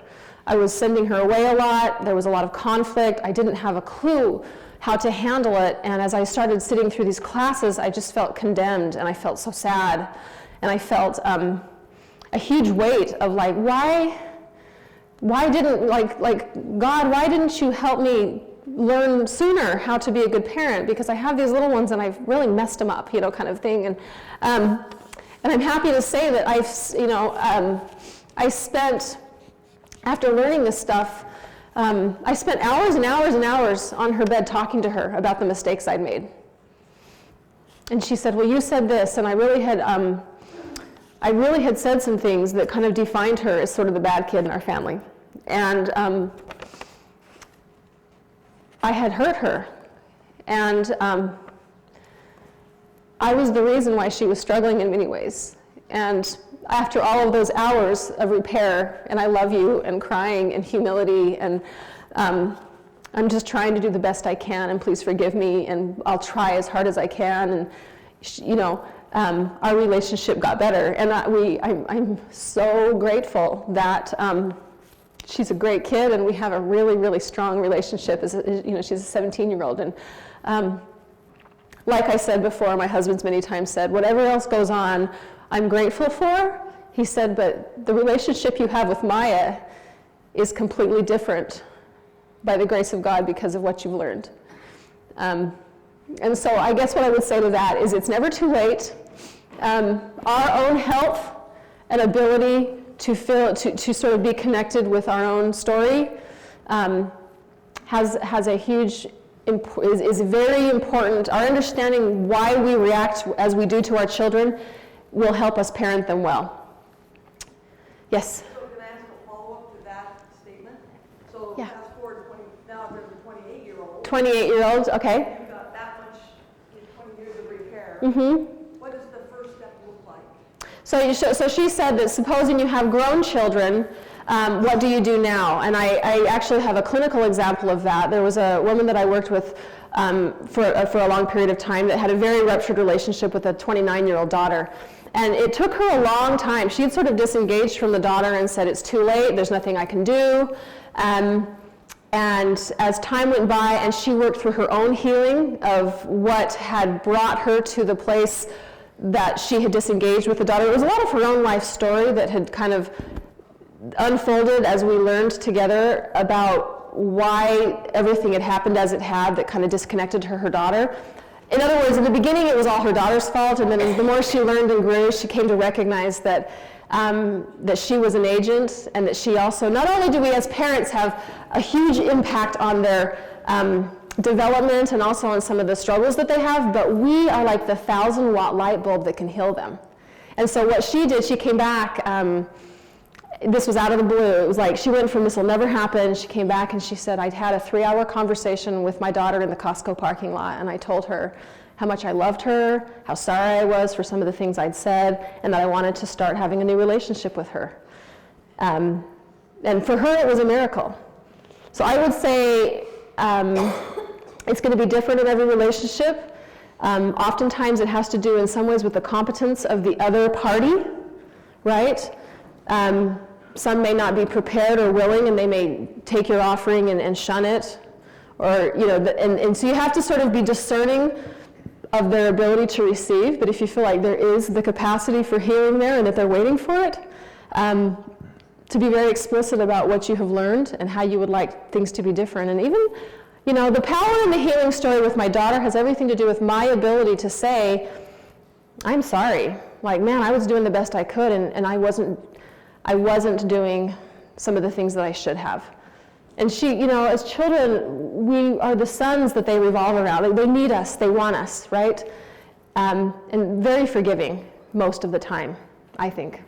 I was sending her away a lot. There was a lot of conflict. I didn't have a clue how to handle it. And as I started sitting through these classes, I just felt condemned, and I felt so sad. And I felt a huge weight of like, why didn't, God, why didn't you help me learn sooner how to be a good parent? Because I have these little ones and I've really messed them up, you know, kind of thing. And I'm happy to say that I spent, after learning this stuff, I spent hours and hours and hours on her bed talking to her about the mistakes I'd made. And she said, well, you said this, and I really had said some things that kind of defined her as sort of the bad kid in our family. And I had hurt her. And I was the reason why she was struggling in many ways. And after all of those hours of repair, and I love you, and crying, and humility, and I'm just trying to do the best I can, and please forgive me, and I'll try as hard as I can, and you know, our relationship got better. And I'm so grateful that she's a great kid, and we have a really, really strong relationship. She's a 17-year-old, and like I said before, my husband's many times said, whatever else goes on, I'm grateful for. He said, but the relationship you have with Maya is completely different by the grace of God because of what you've learned. And so I guess what I would say to that is it's never too late. Our own health and ability to sort of be connected with our own story has a huge, is very important. Our understanding why we react as we do to our children will help us parent them well. Yes? So can I ask a follow-up to that statement? So Yeah. fast forward now there's a 28-year-old. 28-year-old, okay. You've got that much in 20 years of repair. Mm-hmm. What does the first step look like? So she said that supposing you have grown children, what do you do now? And I actually have a clinical example of that. There was a woman that I worked with for a long period of time that had a very ruptured relationship with a 29-year-old daughter. And it took her a long time. She had sort of disengaged from the daughter and said, it's too late, there's nothing I can do. And as time went by and she worked through her own healing of what had brought her to the place that she had disengaged with the daughter, it was a lot of her own life story that had kind of unfolded as we learned together about why everything had happened as it had that kind of disconnected her daughter. In other words, in the beginning it was all her daughter's fault, and then as the more she learned and grew, she came to recognize that that she was an agent, and that she also, not only do we as parents have a huge impact on their development and also on some of the struggles that they have, but we are like the 1,000-watt light bulb that can heal them. And so what she did, she came back, this was out of the blue. It was like she went from this will never happen. She came back and she said, I'd had a 3-hour conversation with my daughter in the Costco parking lot, and I told her how much I loved her, how sorry I was for some of the things I'd said, and that I wanted to start having a new relationship with her. And for her, it was a miracle. So I would say it's going to be different in every relationship. Oftentimes it has to do in some ways with the competence of the other party, right? Some may not be prepared or willing, and they may take your offering and shun it, or and so you have to sort of be discerning of their ability to receive. But if you feel like there is the capacity for healing there and that they're waiting for it, to be very explicit about what you have learned and how you would like things to be different. And even, the power in the healing story with my daughter has everything to do with my ability to say, I'm sorry. Like, man, I was doing the best I could, and I wasn't doing some of the things that I should have. And she, as children, we are the sons that they revolve around. They need us, they want us, right? And very forgiving most of the time, I think.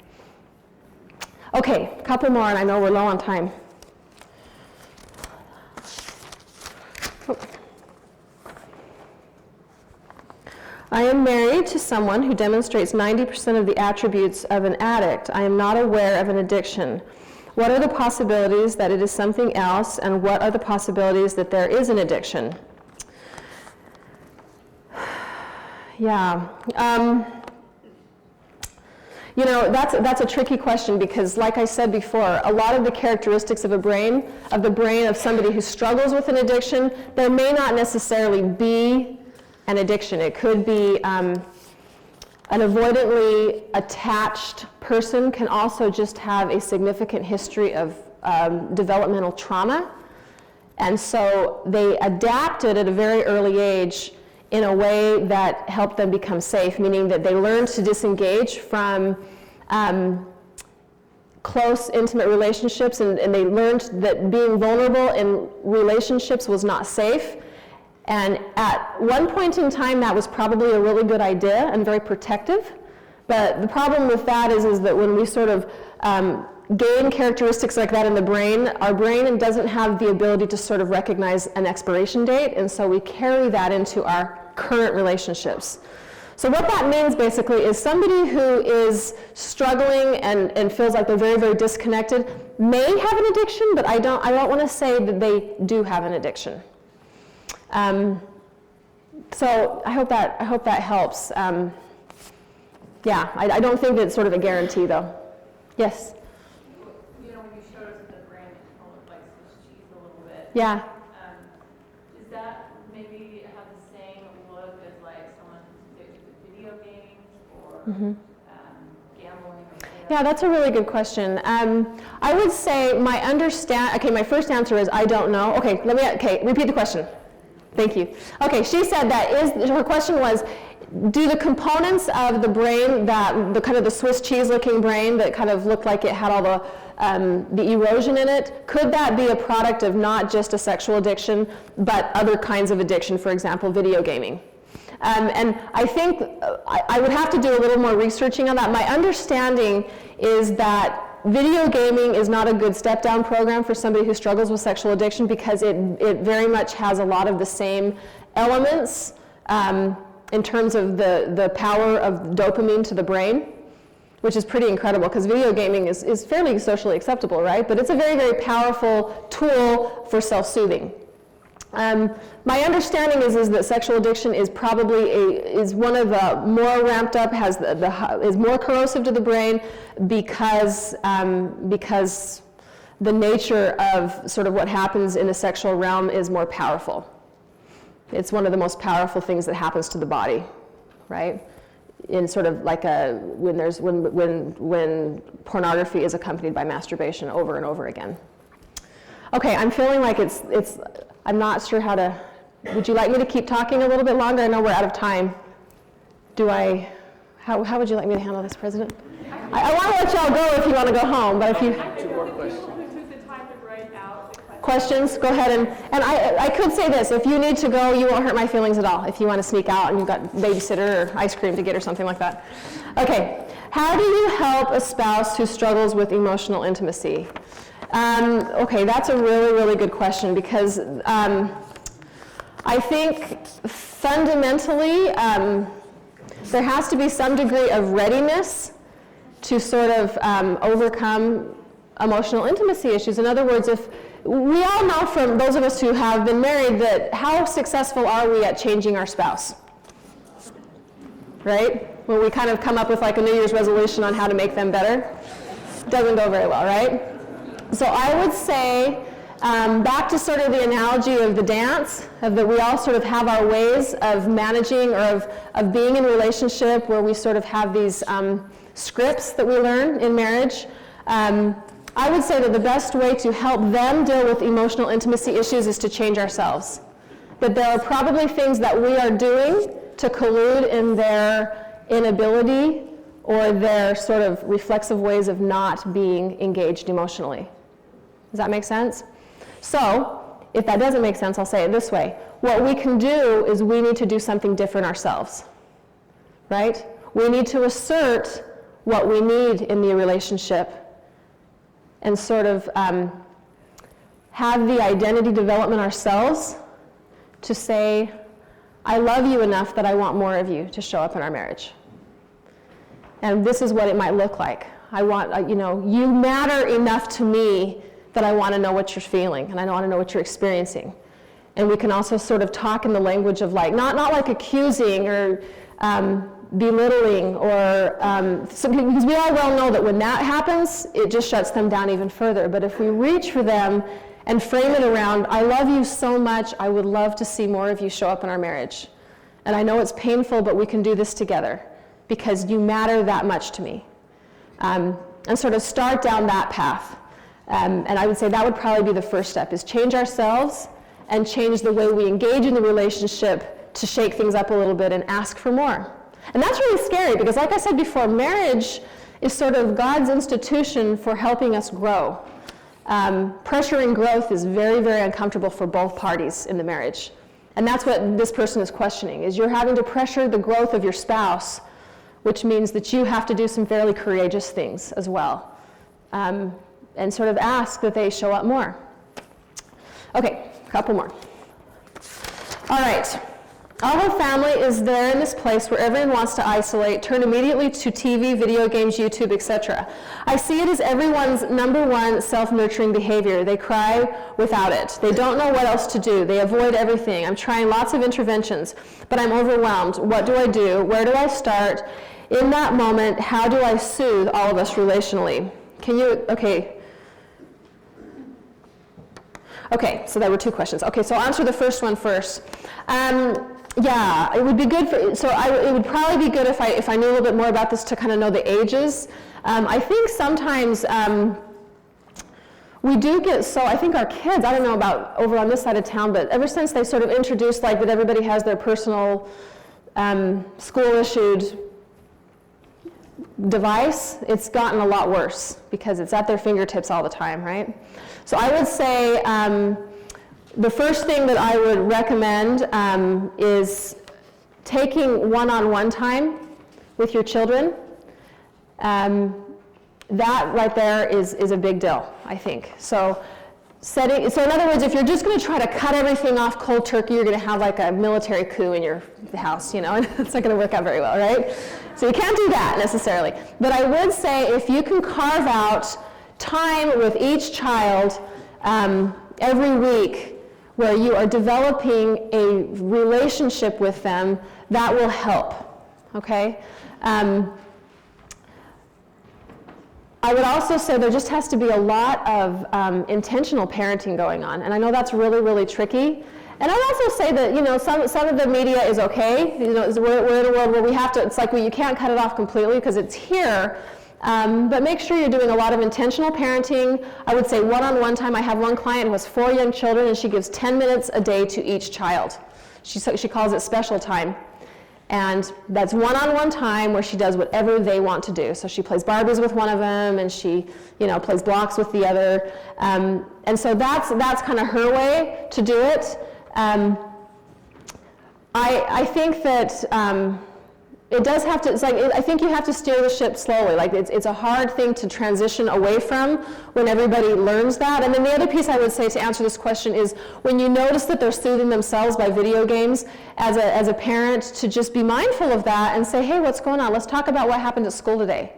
Okay, a couple more, and I know we're low on time. I am married to someone who demonstrates 90% of the attributes of an addict. I am not aware of an addiction. What are the possibilities that it is something else, and what are the possibilities that there is an addiction? Yeah. That's a tricky question, because like I said before, a lot of the characteristics of the brain of somebody who struggles with an addiction, there may not necessarily be an addiction. It could be an avoidantly attached person can also just have a significant history of developmental trauma. And so they adapted at a very early age in a way that helped them become safe, meaning that they learned to disengage from close, intimate relationships, and they learned that being vulnerable in relationships was not safe. And at one point in time, that was probably a really good idea and very protective. But the problem with that is that when we sort of gain characteristics like that in the brain, our brain doesn't have the ability to sort of recognize an expiration date, and so we carry that into our current relationships. So what that means basically is somebody who is struggling and feels like they're very, very disconnected may have an addiction, but I don't want to say that they do have an addiction. So I hope that helps. Yeah, I don't think it's sort of a guarantee though. Yes? When you showed us the brain Yeah. Does that maybe have the same look as like someone who's addicted to video games or gambling? Yeah, that's a really good question. I would say my first answer is I don't know. Okay, repeat the question. Thank you. Okay, she said her question was, do the components of the brain, the kind of the Swiss cheese looking brain that kind of looked like it had all the erosion in it, could that be a product of not just a sexual addiction, but other kinds of addiction, for example, video gaming? And I think I would have to do a little more researching on that. My understanding is that video gaming is not a good step-down program for somebody who struggles with sexual addiction because it very much has a lot of the same elements in terms of the power of dopamine to the brain, which is pretty incredible because video gaming is fairly socially acceptable, right? But it's a very, very powerful tool for self-soothing. My understanding is that sexual addiction is probably is one of the more ramped up, is more corrosive to the brain because the nature of sort of what happens in the sexual realm is more powerful. It's one of the most powerful things that happens to the body, right? In sort of like when pornography is accompanied by masturbation over and over again. Okay, I'm feeling like I'm not sure how to, would you like me to keep talking a little bit longer? I know we're out of time. How would you like me to handle this, President? I want to let y'all go if you want to go home, but if you... Two more questions. Questions? Go ahead and I could say this, if you need to go, you won't hurt my feelings at all if you want to sneak out and you've got babysitter or ice cream to get or something like that. Okay, how do you help a spouse who struggles with emotional intimacy? Okay, that's a really, really good question because I think fundamentally there has to be some degree of readiness to sort of overcome emotional intimacy issues. In other words, if we all know from those of us who have been married that how successful are we at changing our spouse? Right? When we kind of come up with like a New Year's resolution on how to make them better, doesn't go very well, right? So I would say, back to sort of the analogy of the dance, of that we all sort of have our ways of managing or of being in a relationship where we sort of have these scripts that we learn in marriage. I would say that the best way to help them deal with emotional intimacy issues is to change ourselves. That there are probably things that we are doing to collude in their inability or their sort of reflexive ways of not being engaged emotionally. Does that make sense? So, if that doesn't make sense, I'll say it this way. What we can do is we need to do something different ourselves, right? We need to assert what we need in the relationship and sort of have the identity development ourselves to say, I love you enough that I want more of you to show up in our marriage. And this is what it might look like. I want, you matter enough to me that I want to know what you're feeling and I want to know what you're experiencing. And we can also sort of talk in the language of like, not like accusing or belittling or, because we all well know that when that happens, it just shuts them down even further. But if we reach for them and frame it around, I love you so much, I would love to see more of you show up in our marriage. And I know it's painful, but we can do this together because you matter that much to me. And sort of start down that path. And I would say that would probably be the first step, is change ourselves and change the way we engage in the relationship to shake things up a little bit and ask for more. And that's really scary because, like I said before, marriage is sort of God's institution for helping us grow. Pressuring growth is very, very uncomfortable for both parties in the marriage. And that's what this person is questioning, is you're having to pressure the growth of your spouse, which means that you have to do some fairly courageous things as well. And sort of ask that they show up more. Okay, a couple more. All right. Our whole family is there in this place where everyone wants to isolate, turn immediately to TV, video games, YouTube, etc. I see it as everyone's number one self-nurturing behavior. They cry without it. They don't know what else to do. They avoid everything. I'm trying lots of interventions, but I'm overwhelmed. What do I do? Where do I start? In that moment, how do I soothe all of us relationally? Okay, so there were 2 questions. Okay, so I'll answer the first one first. Yeah, it would be good for, it would probably be good if I knew a little bit more about this to kind of know the ages. I think sometimes we do get, so I think our kids, I don't know about over on this side of town, but ever since they sort of introduced like that everybody has their personal school-issued device, it's gotten a lot worse because it's at their fingertips all the time, right? So I would say the first thing that I would recommend is taking one-on-one time with your children. That right there is a big deal, I think. So in other words, if you're just going to try to cut everything off cold turkey, you're going to have like a military coup in your house, and it's not going to work out very well, right? So you can't do that necessarily. But I would say if you can carve out time with each child every week where you are developing a relationship with them, that will help, okay? I would also say there just has to be a lot of intentional parenting going on, and I know that's really, really tricky. And I'd also say that some of the media is okay. We're in a world where we have to. It's like you can't cut it off completely because it's here. But make sure you're doing a lot of intentional parenting. I would say one-on-one time. I have one client who has 4 young children, and she gives 10 minutes a day to each child. She calls it special time. And that's one-on-one time where she does whatever they want to do. So she plays Barbies with one of them, and she, plays blocks with the other. And so that's kind of her way to do it. I think that it does have to. I think you have to steer the ship slowly. Like it's a hard thing to transition away from when everybody learns that. And then the other piece I would say to answer this question is when you notice that they're soothing themselves by video games, as a parent, to just be mindful of that and say, hey, what's going on? Let's talk about what happened at school today.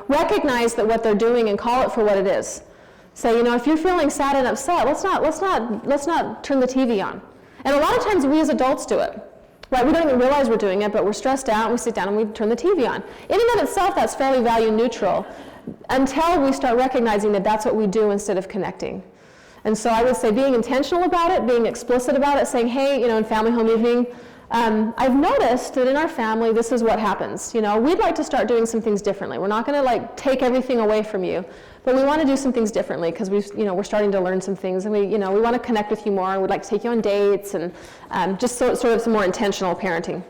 Recognize that what they're doing and call it for what it is. Say, if you're feeling sad and upset, let's not turn the TV on. And a lot of times we as adults do it. Right, we don't even realize we're doing it, but we're stressed out, and we sit down and we turn the TV on. In and of itself, that's fairly value neutral until we start recognizing that that's what we do instead of connecting. And so I would say being intentional about it, being explicit about it, saying, hey, in family home evening, I've noticed that in our family, this is what happens. We'd like to start doing some things differently. We're not going to take everything away from you, but we want to do some things differently because we're starting to learn some things, and we want to connect with you more. And we'd like to take you on dates, and just sort of some more intentional parenting.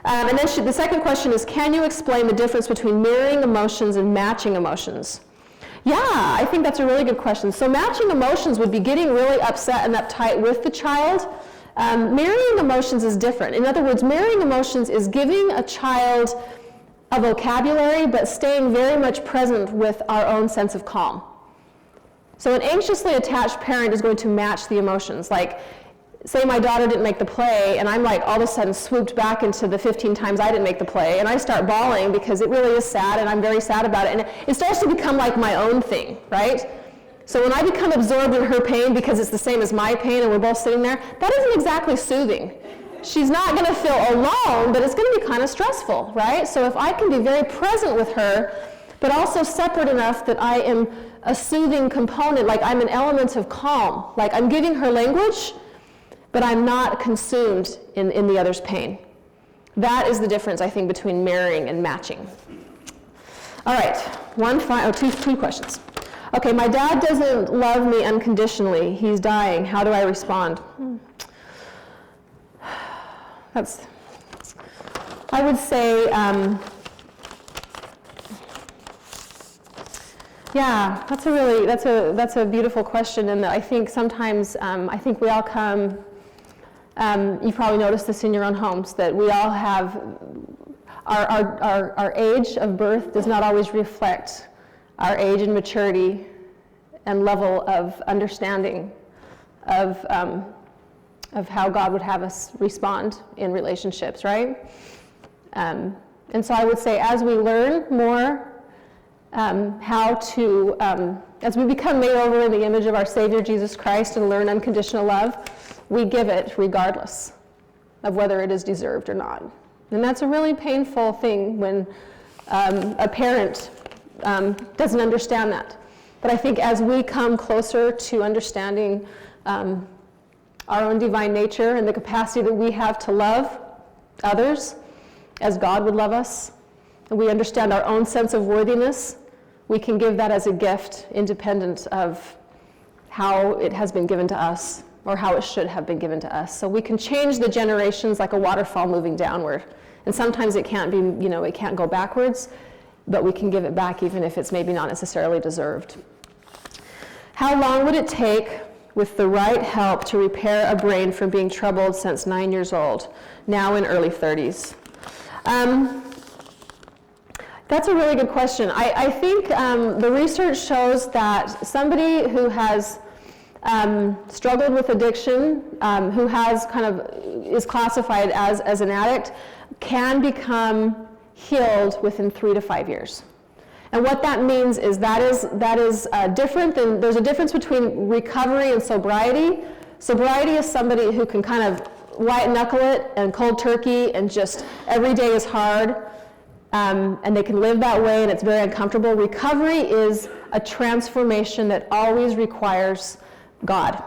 And then the second question is, can you explain the difference between mirroring emotions and matching emotions? Yeah, I think that's a really good question. So matching emotions would be getting really upset and uptight with the child. Mirroring emotions is different. In other words, mirroring emotions is giving a child a vocabulary, but staying very much present with our own sense of calm. So an anxiously attached parent is going to match the emotions. Like, say my daughter didn't make the play, and I'm all of a sudden swooped back into the 15 times I didn't make the play, and I start bawling because it really is sad, and I'm very sad about it, and it starts to become like my own thing, right? So when I become absorbed in her pain because it's the same as my pain and we're both sitting there, that isn't exactly soothing. She's not going to feel alone, but it's going to be kind of stressful, right? So if I can be very present with her, but also separate enough that I am a soothing component, like I'm an element of calm, like I'm giving her language, but I'm not consumed in the other's pain. That is the difference, I think, between mirroring and matching. All right, two questions. Okay, my dad doesn't love me unconditionally. He's dying. How do I respond? I would say, yeah, that's a beautiful question, and I think sometimes, I think we all come, you probably noticed this in your own homes, that we all have, our age of birth does not always reflect our age and maturity and level of understanding of how God would have us respond in relationships, right? And so I would say as we learn more how to, as we become made over in the image of our Savior Jesus Christ and learn unconditional love, we give it regardless of whether it is deserved or not. And that's a really painful thing when a parent doesn't understand that. But I think as we come closer to understanding our own divine nature and the capacity that we have to love others as God would love us, and we understand our own sense of worthiness, we can give that as a gift independent of how it has been given to us or how it should have been given to us. So we can change the generations like a waterfall moving downward. And sometimes it can't be, it can't go backwards, but we can give it back even if it's maybe not necessarily deserved. How long would it take with the right help to repair a brain from being troubled since 9 years old, now in early 30s? That's a really good question. I think the research shows that somebody who has struggled with addiction, who has is classified as an addict, can become healed within 3 to 5 years. And what that means is that is different than, there's a difference between recovery and sobriety. Sobriety is somebody who can kind of white knuckle it and cold turkey and just every day is hard, and they can live that way and it's very uncomfortable. Recovery is a transformation that always requires God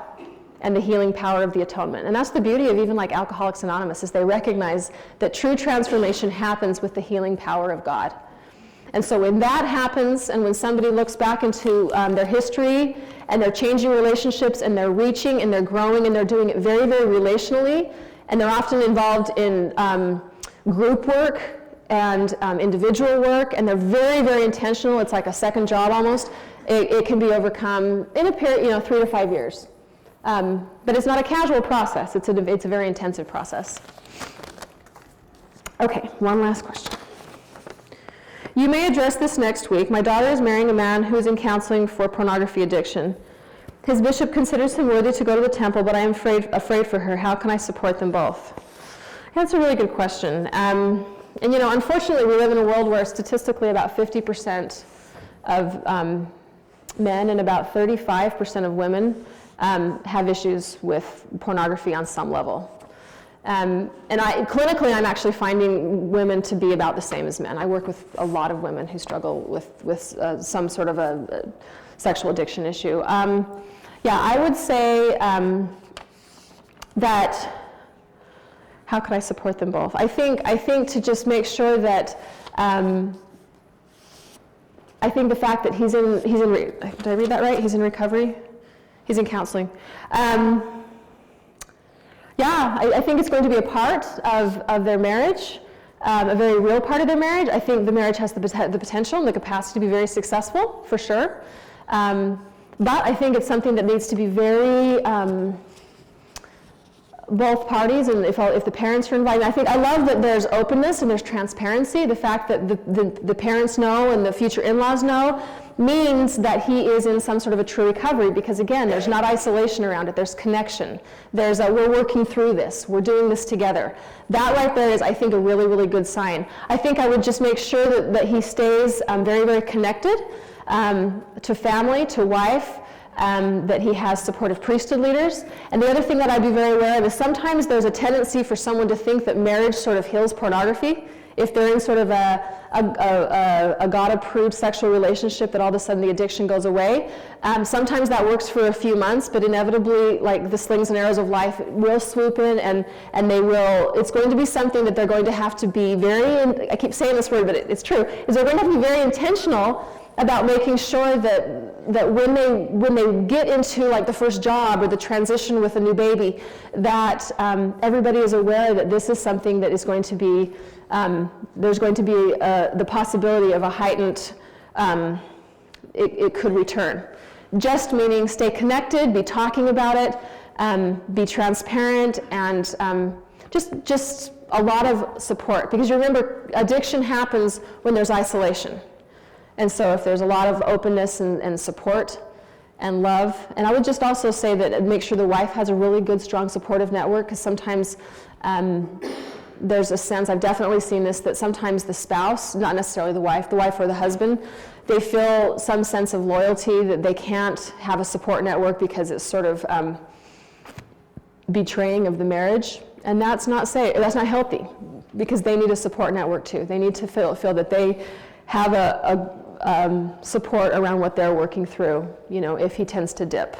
and the healing power of the atonement. And that's the beauty of even like Alcoholics Anonymous, is they recognize that true transformation happens with the healing power of God. And so when that happens, and when somebody looks back into their history, and they're changing relationships, and they're reaching, and they're growing, and they're doing it very, very relationally, and they're often involved in group work and individual work, and they're very, very intentional, it's like a second job almost, it can be overcome in a period, 3 to 5 years. But it's not a casual process, it's a very intensive process. Okay, one last question. You may address this next week. My daughter is marrying a man who is in counseling for pornography addiction. His bishop considers him worthy to go to the temple, but I am afraid for her. How can I support them both? That's a really good question. And unfortunately, we live in a world where statistically about 50% of men and about 35% of women have issues with pornography on some level. And clinically, I'm actually finding women to be about the same as men. I work with a lot of women who struggle with some sort of a sexual addiction issue. I would say that, how could I support them both? I think to just make sure that, I think the fact that he's in did I read that right? He's in recovery? He's in counseling. I think it's going to be a part of their marriage, a very real part of their marriage. I think the marriage has the potential and the capacity to be very successful, for sure. But I think it's something that needs to be very, both parties, and if the parents are invited. I love that there's openness and there's transparency. The fact that the parents know and the future in-laws know means that he is in some sort of a true recovery, because again, there's not isolation around it, there's connection. There's we're working through this, we're doing this together. That right there is, I think, a really, really good sign. I think I would just make sure that he stays very, very connected to family, to wife, that he has supportive priesthood leaders. And the other thing that I'd be very aware of is sometimes there's a tendency for someone to think that marriage sort of heals pornography. If they're in sort of a God-approved sexual relationship, that all of a sudden the addiction goes away. Sometimes that works for a few months, but inevitably, like the slings and arrows of life will swoop in, and they will, it's going to be something that they're going to have to be very, I keep saying this word, but it's true, is they're going to have to be very intentional about making sure that when they get into like the first job or the transition with a new baby, that everybody is aware that this is something that is going to be, there's going to be the possibility of a heightened, it could return. Just meaning stay connected, be talking about it, be transparent, and just a lot of support. Because you remember, addiction happens when there's isolation. And so if there's a lot of openness and support and love, and I would just also say that make sure the wife has a really good, strong, supportive network, because sometimes there's a sense, I've definitely seen this, that sometimes the spouse, not necessarily the wife or the husband, they feel some sense of loyalty that they can't have a support network because it's sort of betraying of the marriage. And that's not healthy, because they need a support network too. They need to feel that they have a support around what they're working through, if he tends to dip.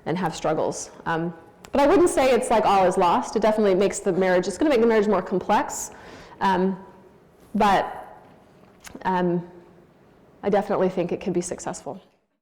and have struggles. But I wouldn't say it's like all is lost. It definitely makes the marriage, it's going to make the marriage more complex. But I definitely think it can be successful.